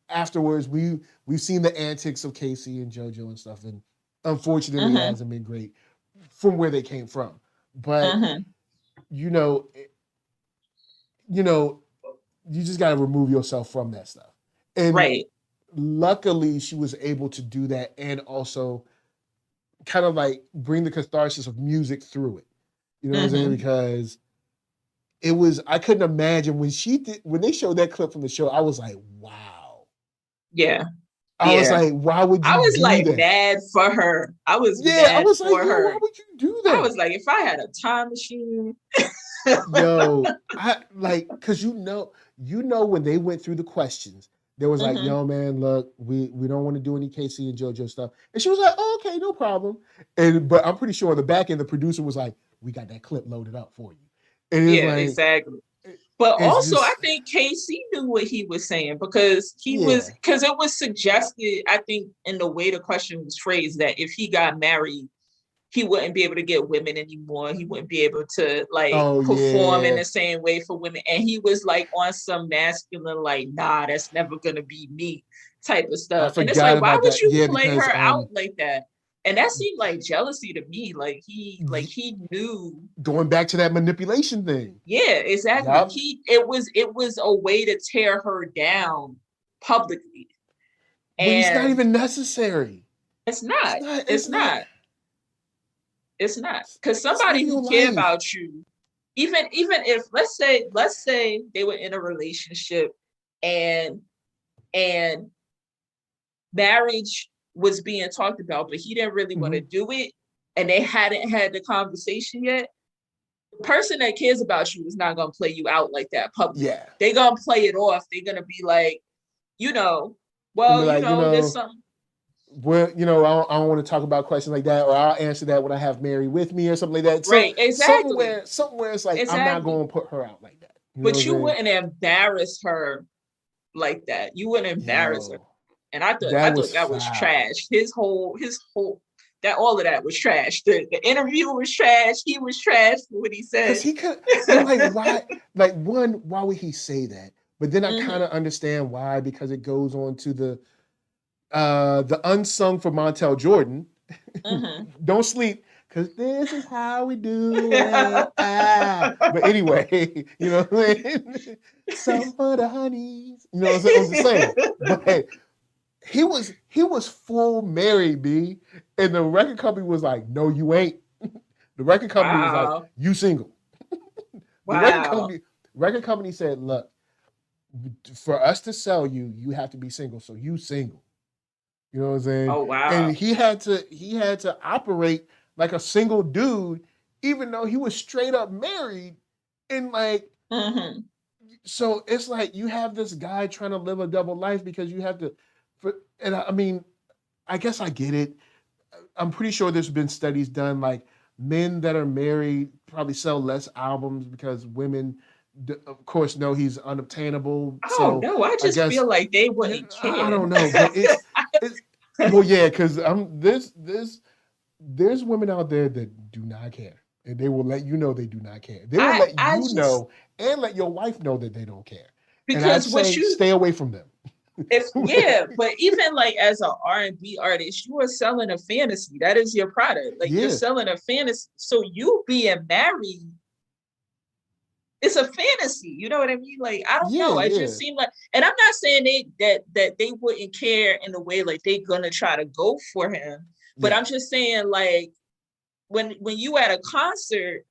afterwards we've seen the antics of Casey and JoJo and stuff, and unfortunately it hasn't been great from where they came from. But you just got to remove yourself from that stuff. And luckily she was able to do that, and also kind of like bring the catharsis of music through it. You know what I'm saying? Because I couldn't imagine when they showed that clip from the show, I was like, wow. Yeah. I was like, why would you I was do like that? mad for her. I was mad for her. Why would you do that? I was like, if I had a time machine. Because when they went through the questions, there was like, yo, man, look, we don't want to do any KC and JoJo stuff. And she was like, oh, okay, no problem. But I'm pretty sure on the back end, the producer was like, we got that clip loaded up for you. And exactly. But also, I think KC knew what he was saying, because because it was suggested, I think, in the way the question was phrased, that if he got married, he wouldn't be able to get women anymore. He wouldn't be able to perform in the same way for women. And he was like on some masculine, like, nah, that's never going to be me type of stuff. And it's like, why would you play her out like that? And that seemed like jealousy to me. Like he knew. Going back to that manipulation thing. Yeah, exactly. Yep. It was a way to tear her down publicly. But it's not even necessary. It's not. It's not. Because somebody who care about you, even if let's say they were in a relationship and marriage was being talked about, but he didn't really want to do it, and they hadn't had the conversation yet. The person that cares about you is not gonna play you out like that publicly. Yeah. They're gonna play it off. They're gonna be like, there's something. Well, I don't want to talk about questions like that, or I'll answer that when I have Mary with me or something like that. Right, exactly. Somewhere it's like, I'm not going to put her out like that. But you wouldn't embarrass her like that. You wouldn't embarrass her. And I thought that was trash. His whole that all of that was trash. The interview was trash. He was trash for what he said. Because he could, why would he say that? But then I kind of understand why, because it goes on to the unsung for Montel Jordan. Don't sleep, because this is how we do it. But anyway, you know what I mean? Some for the honeys. You know what I'm just saying? But he was full married, B, and the record company was like, no, you ain't. The record company was like, you single. The record company said, look, for us to sell you, you have to be single. So you single. You know what I'm saying? Oh, wow. And he had to operate like a single dude, even though he was straight up married. And so it's like you have this guy trying to live a double life because you have to, I mean, I guess I get it. I'm pretty sure there's been studies done, like men that are married probably sell less albums because women, of course, know he's unobtainable. Oh, no, I just feel like they wouldn't care. I don't know, but it's well, yeah, because there's women out there that do not care, and they will let you know they do not care. They will let you know and let your wife know that they don't care. Because and I'd say stay away from them. But even like as an R&B artist, you are selling a fantasy. That is your product. Like you're selling a fantasy. So you being married, it's a fantasy. You know what I mean? Like, I don't know. It just seemed like, and I'm not saying that they wouldn't care in a way like they're gonna try to go for him. But I'm just saying, like, when you at a concert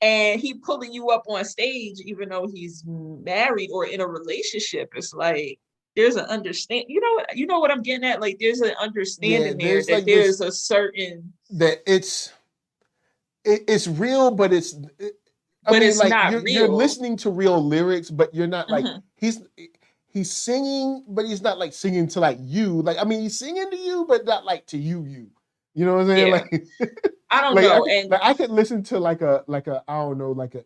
and he pulling you up on stage, even though he's married or in a relationship, it's like there's an understand. You know what I'm getting at? Like, there's an understanding there that like there's a certain that it's real, but it's. It's like not real. You're listening to real lyrics, but you're not like he's singing, but he's not like singing to like you. Like, I mean, he's singing to you, but not like to you. You know what I'm saying? Yeah. Like, I don't know. I could listen to like a I don't know, like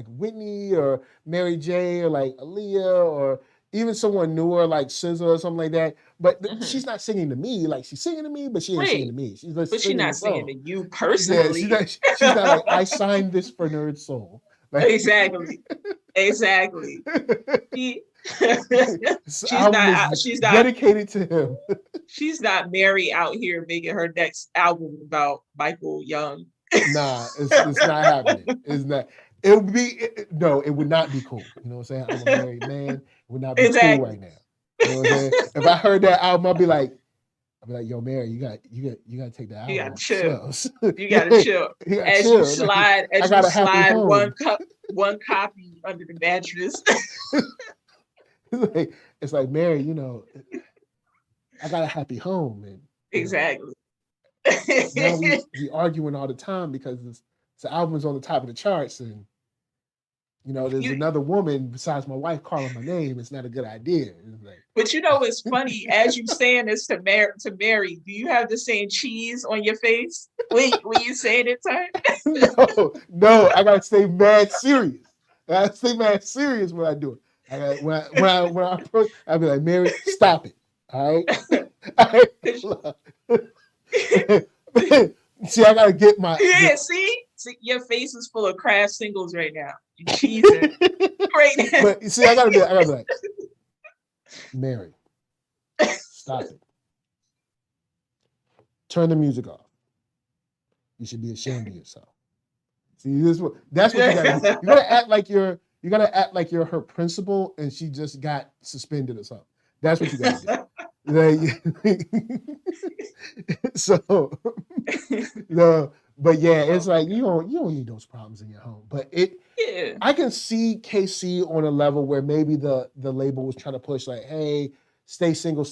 Whitney or Mary J or like Aliyah or even someone newer like SZA or something like that. But she's not singing to me. Like, she's singing to me, but she ain't singing to me. She's not singing to you personally. Yeah, she's not like, I signed this for NERDSoul. Like, exactly. She's not dedicated to him. She's not Mary out here making her next album about Michael Young. Nah, it's not happening. It's not. It would not be cool. You know what I'm saying? I'm a married man. It would not be cool right now. You know what I'm saying? If I heard that album, I'd be like, yo, Mary, you got to take that album. You gotta chill. You gotta chill. You slide one copy under the mattress. It's like, Mary, I got a happy home, and exactly. Now we arguing all the time because the album's on the top of the charts, and there's another woman besides my wife calling my name. It's not a good idea. Like, but it's funny as you saying this to Mary. Do you have the same cheese on your face when you saying it to her? No, I gotta stay mad serious. I gotta stay mad serious when I do it. When I approach, I'll be like, Mary, stop it. All right. See, I gotta get my See, your face is full of craft singles right now. You cheesing right now. But see, I gotta be like, Mary, stop it. Turn the music off. You should be ashamed of yourself. See, that's what you gotta do. You gotta act like you're her principal and she just got suspended or something. That's what you gotta do. So no, but yeah, it's like you don't need those problems in your home. But I can see KC on a level where maybe the label was trying to push like, hey, stay single,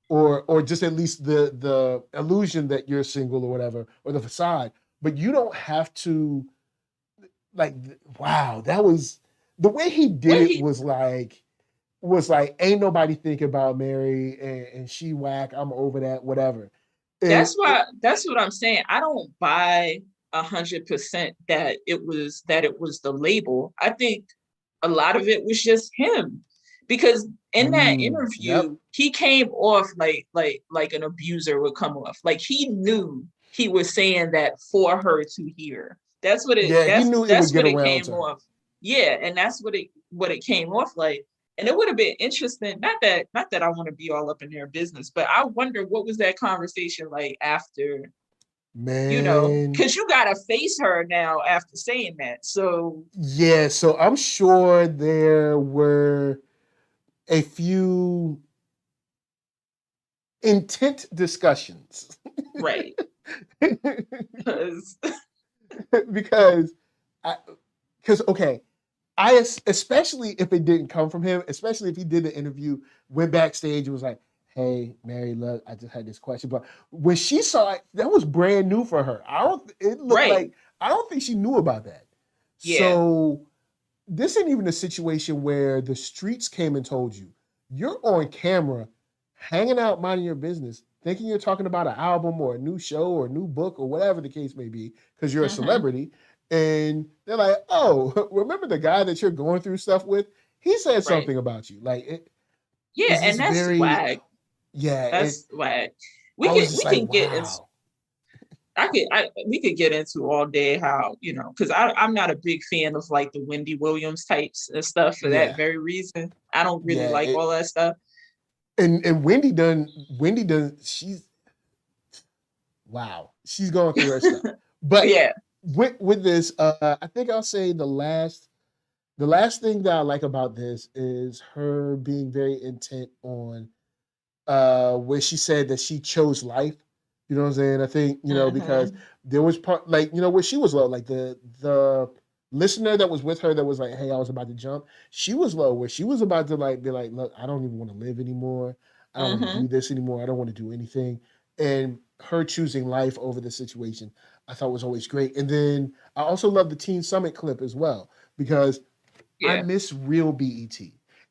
or just at least the illusion that you're single or whatever, or the facade. But you don't have to, like, wow, that was the way he did it was like ain't nobody thinking about Mary and she whack, I'm over that, whatever. That's what I'm saying. I don't buy 100% that it was the label. I think a lot of it was just him, because in that interview, he came off like an abuser would come off. Like he knew he was saying that for her to hear. That's what it. Yeah, he knew it would get around to her. Yeah, and that's what it came off like. And it would have been interesting. Not that I want to be all up in their business, but I wonder what was that conversation like after. Man, you know, because you gotta face her now after saying that. So yeah, so I'm sure there were a few intent discussions, right? because okay, especially if it didn't come from him, especially if he did the interview, went backstage and was like, hey, Mary, look, I just had this question. But when she saw it, that was brand new for her. I don't think she knew about that. Yeah. So this ain't even a situation where the streets came and told you. You're on camera, hanging out, minding your business, thinking you're talking about an album or a new show or a new book or whatever the case may be, because you're a celebrity. And they're like, oh, remember the guy that you're going through stuff with? He said something about you. Like, and that's swag. Yeah, that's swag. We could get into all day how, you know, because I'm not a big fan of like the Wendy Williams types and stuff for that very reason. I don't really like all that stuff. And Wendy done, she's going through her stuff. But yeah, with this, I think I'll say the last thing that I like about this is her being very intent on where she said that she chose life. You know what I'm saying? I think, you know, because there was part, like, you know, where she was low, like the listener that was with her that was like, hey, I was about to jump. She was low, where she was about to like be like, look, I don't even want to live anymore. I don't want to do this anymore. I don't want to do anything. And her choosing life over the situation, I thought was always great. And then I also love the Teen Summit clip as well, because I miss real BET.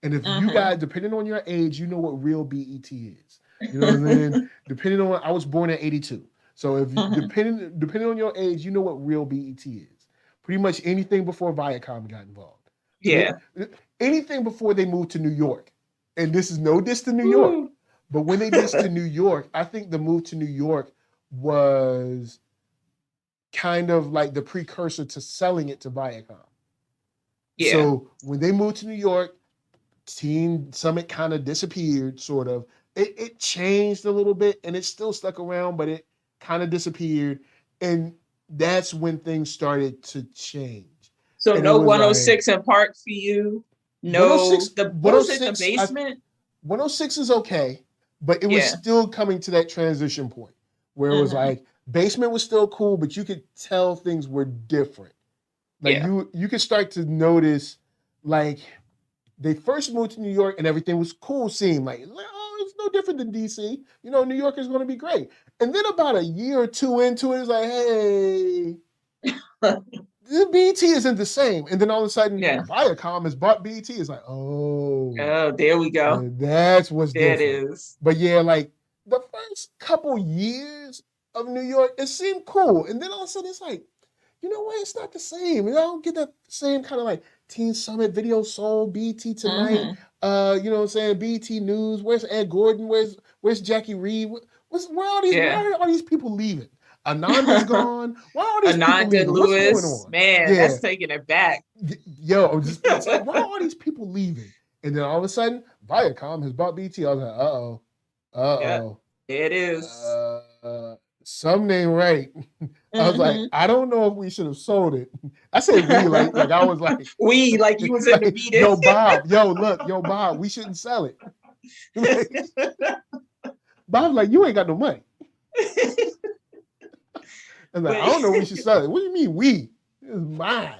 And if you guys, depending on your age, you know what real BET is. You know what I mean? Depending on, I was born in 82. So if depending on your age, you know what real BET is. Pretty much anything before Viacom got involved. Yeah. Anything before they moved to New York. And this is no diss to New York. But when they dissed to New York, I think the move to New York was kind of like the precursor to selling it to Viacom. Yeah. So when they moved to New York, Teen Summit kind of disappeared, sort of. It changed a little bit, and it still stuck around, but it kind of disappeared. And that's when things started to change. So and no 106 in Park for you? No, the basement? 106 is okay, but it was still coming to that transition point where it was like, basement was still cool, but you could tell things were different. Like you could start to notice, like, they first moved to New York and everything was cool, seemed like, oh, it's no different than DC. You know, New York is going to be great. And then about a year or two into it, it's like, hey, the BET isn't the same. And then all of a sudden, Viacom has bought BET. It's like, oh, there we go. That's what's different. It is. But yeah, like the first couple years of New York, it seemed cool. And then all of a sudden, it's like, you know what? It's not the same. I don't get that same kind of like Teen Summit, Video Soul, BET Tonight. You know what I'm saying? BET News. Where's Ed Gordon? Where's Jackie Reed? Where are all these people leaving? Ananda's gone. Why are all these people leaving? Lewis, what's going on? Man, that's taking it back. Yo, it's like, why are all these people leaving? And then all of a sudden, Viacom has bought BET. I was like, yeah, it is. Something ain't right. I was like, I don't know if we should have sold it. I said we, like I was like, we, like you was in the meeting. Yo, Bob, we shouldn't sell it. Bob's like, you ain't got no money. I was like, I don't know if we should sell it. What do you mean we? It's mine.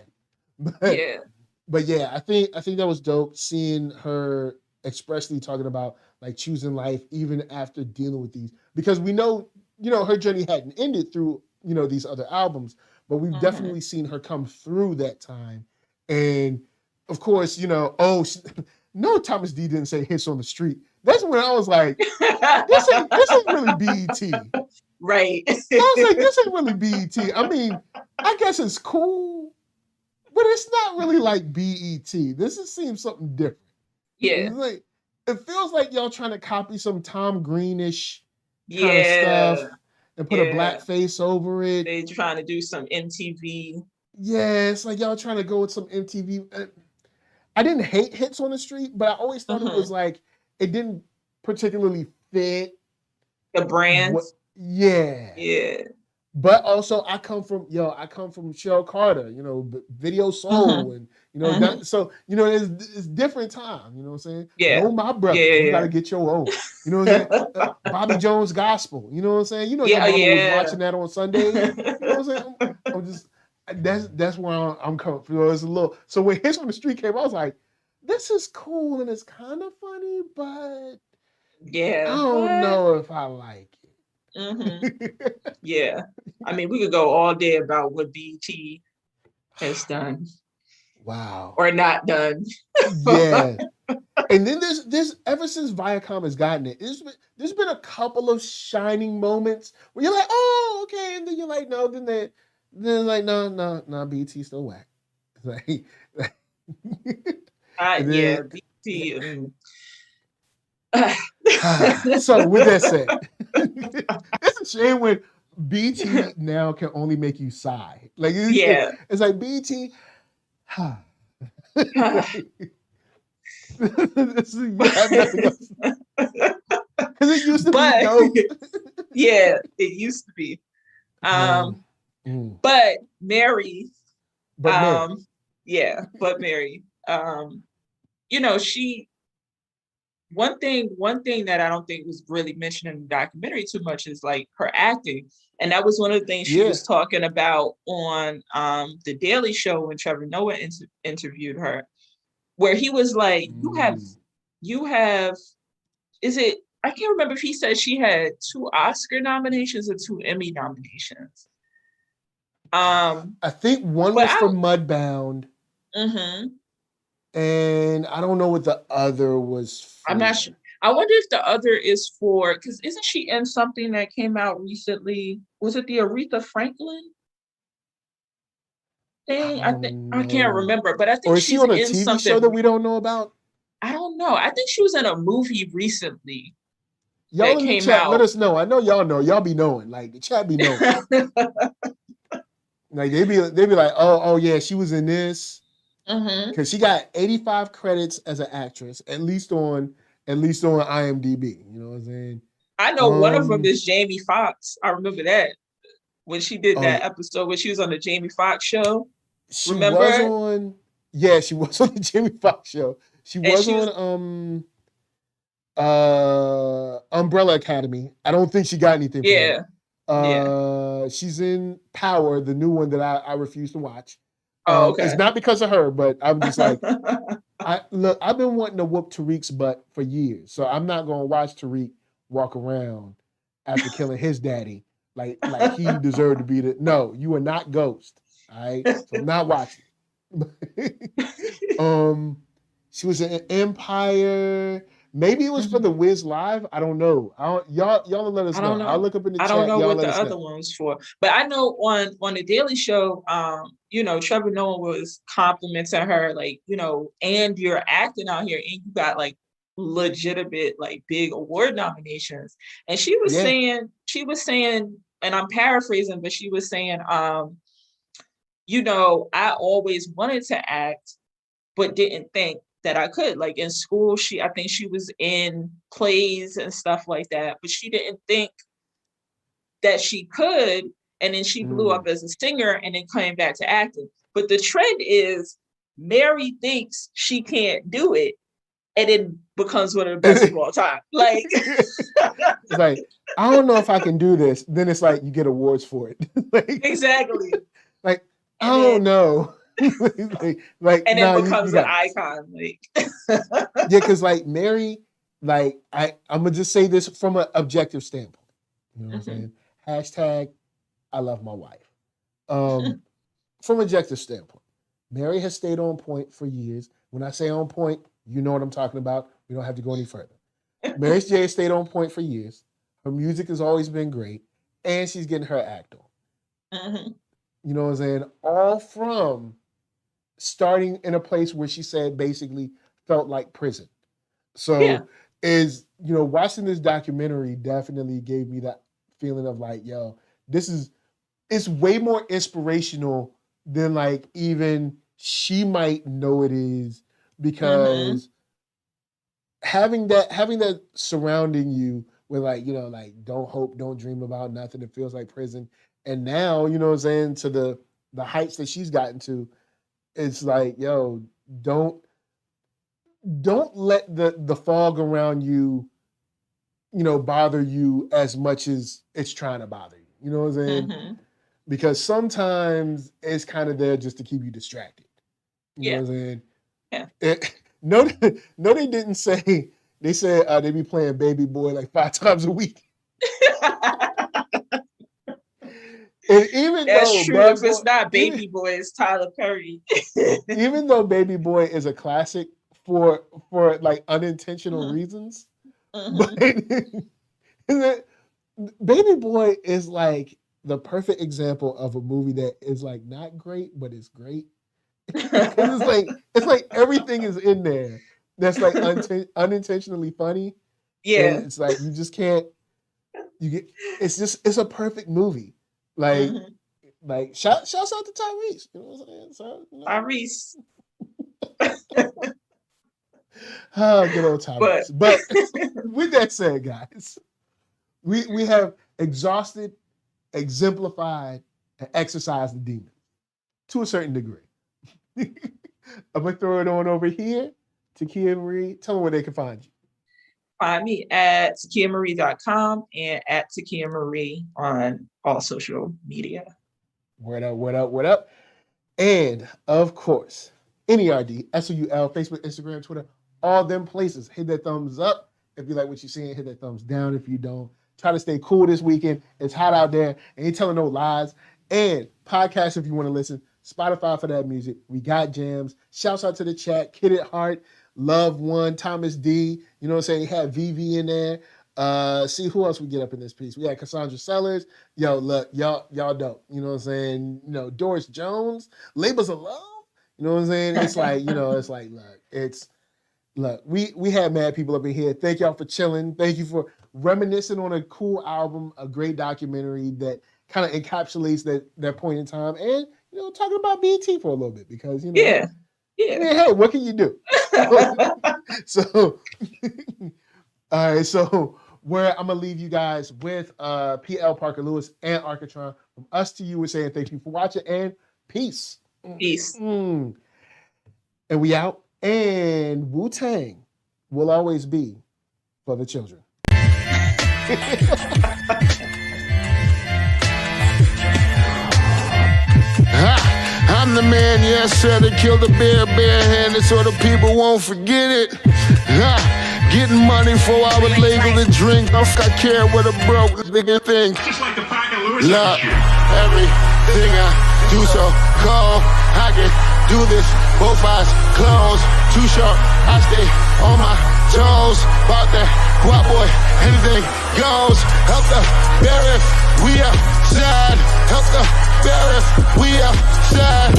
But yeah, I think that was dope, seeing her expressly talking about like choosing life even after dealing with these, because we know, her journey hadn't ended through, these other albums, but we've definitely seen her come through that time. And of course, no, Thomas D didn't say hits on the street. That's when I was like, this ain't really BET. Right. I was like, this ain't really BET. I mean, I guess it's cool, but it's not really like BET. This seems something different. Yeah. It feels like y'all trying to copy some Tom Greenish kind of stuff and put a black face over it. They trying to do some MTV. Yeah, it's like y'all trying to go with some MTV. I didn't hate Hits on the Street, but I always thought it was like, it didn't particularly fit the brand. Yeah. But also I come from Cheryl Carter, Video Soul, and so it's different time, you know what I'm saying? Yeah. Know my brother, you gotta get your own. You know what I'm saying? Bobby Jones Gospel, you know what I'm saying? Your mama was watching that on Sundays. You know what I'm saying? I'm just that's where I'm coming from. It's a little, so when Hits on the Street came, I was like, this is cool and it's kind of funny, but I don't know if I like it. Yeah, I mean, we could go all day about what BET has done. Wow. Or not done. Yeah. And then there's ever since Viacom has gotten it, there's been a couple of shining moments where you're like, oh, okay, and then you're like, no, then no, BET still whack. BET. So with that said, it's a shame when BT now can only make you sigh. Like it's like BT. Because it used to be dope. Yeah, it used to be. But Mary. She. One thing that I don't think was really mentioned in the documentary too much is like her acting. And that was one of the things she was talking about on the Daily Show when Trevor Noah interviewed her, where he was like, you have, I can't remember if he said she had 2 Oscar nominations or 2 Emmy nominations. I think one was for Mudbound. And I don't know what the other was for. I'm not sure. I wonder if the other is for, because isn't she in something that came out recently? Was it the Aretha Franklin thing? I can't remember, but I think she's on a TV show that we don't know about. I don't know. I think she was in a movie recently. Y'all in the chat, let us know. I know y'all know. Y'all be knowing. Like the chat be knowing. Like they be like, oh yeah, she was in this. Because she got 85 credits as an actress, at least on IMDb. You know what I'm saying? I know one of them is Jamie Foxx. I remember that when she did that episode when she was on the Jamie Foxx show. She was on the Jamie Foxx show. She was on Umbrella Academy. I don't think she got anything. She's in Power, the new one that I refuse to watch. Okay. It's not because of her, but I'm just like, I've been wanting to whoop Tariq's butt for years, so I'm not gonna watch Tariq walk around after killing his daddy like he deserved to be the. No, you are not Ghost. All right, so I'm not watching. She was in Empire. Maybe it was for the Wiz Live. I don't know. Y'all let us know. I'll look up in the chat. I don't know what the other one's for. But I know on the Daily Show, Trevor Noah was complimenting her, like, and you're acting out here and you got like legitimate, like big award nominations. And she was saying, and I'm paraphrasing, but she was saying, I always wanted to act, but didn't think that I could. Like in school, I think she was in plays and stuff like that, but she didn't think that she could. And then she blew up as a singer and then came back to acting. But the trend is Mary thinks she can't do it and it becomes one of the best of all time. Like, it's like, I don't know if I can do this. Then it's like you get awards for it. Exactly. Like, I don't know. Like, and then becomes an icon. Like, because like Mary like I'm gonna just say this from an objective standpoint. You know what I'm saying? Hashtag I love my wife. From an objective standpoint, Mary has stayed on point for years. When I say on point, you know what I'm talking about. We don't have to go any further. Mary J has stayed on point for years. Her music has always been great, and she's getting her act on. You know what I'm saying? All from starting in a place where she said basically felt like prison. So watching this documentary definitely gave me that feeling of like, yo, it's way more inspirational than like even she might know it is, because having that surrounding you with like, you know, like don't hope, don't dream about nothing. It feels like prison. And now, you know what I'm saying, to the heights that she's gotten to, it's like, yo, don't let the fog around you, you know, bother you as much as it's trying to bother you. You know what I'm saying? Because sometimes it's kind of there just to keep you distracted. You know what I'm saying? Yeah. No, they didn't say. They said they be playing Baby Boy like 5 times a week. And even that's true. If it's not Baby Boy, it's Tyler Perry. Even though Baby Boy is a classic for like unintentional reasons, but Baby Boy is like the perfect example of a movie that is like not great, but it's great. it's like everything is in there that's like unintentionally funny. Yeah, and it's like you just can't. It's a perfect movie. Like, like shouts out to Tyrese. You know what I'm saying? So, you know. Tyrese. Oh, good old Tyrese. But with that said, guys, we have exhausted, exemplified, and exercised the demon to a certain degree. I'm gonna throw it on over here to Kia Marie. Tell them where they can find you. Find me at takiamarie.com and at Takia Marie on all social media. What up? And of course, NERD, SOUL, Facebook, Instagram, Twitter, all them places. Hit that thumbs up if you like what you're seeing. Hit that thumbs down if you don't. Try to stay cool this weekend. It's hot out there. Ain't telling no lies. And podcast if you want to listen. Spotify for that music. We got jams. Shouts out to the chat. Kid at Heart. Love One, Thomas D, you know what I'm saying? You had VV in there. See who else we get up in this piece. We had Cassandra Sellers. Yo, look, y'all dope. You know what I'm saying? You know, Doris Jones, Labors of Love. You know what I'm saying? It's like, you know, it's like, look, we had mad people up in here. Thank y'all for chilling. Thank you for reminiscing on a cool album, a great documentary that kind of encapsulates that point in time, and you know, talking about BET for a little bit, because you know, yeah. Hey, what can you do? So, all right. So, where I'm gonna leave you guys with PL, Parker Lewiz, and Arckatron. From us to you, we're saying thank you for watching and peace. Peace. And we out. And Wu-Tang will always be for the children. I'm the man, yes sir, that killed the bear barehanded so the people won't forget it. Getting money for I would label the drink. I care what a broke nigga think. Just like the Parker Lewiz. Look, everything I do so cold. I can do this, both eyes closed. Too short, I stay on my toes. About that guap boy, anything goes. Help the bear if we outside. Help the bear if we outside.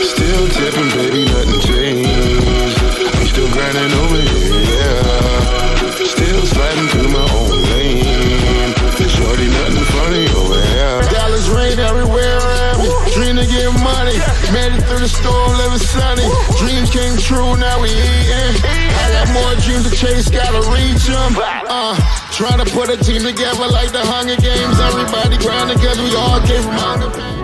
Still tipping, baby, nothing changed. I'm still grinding over here, yeah. Still sliding through my own lane. Shorty, nothing funny over here. Dallas rain everywhere around me. Dream to get money. Made it through the storm, living sunny. Dreams came true, now we eating. I got more dreams to chase, gotta reach them. Trying to put a team together like the Hunger Games. Everybody grinding cause we all came from hunger pain.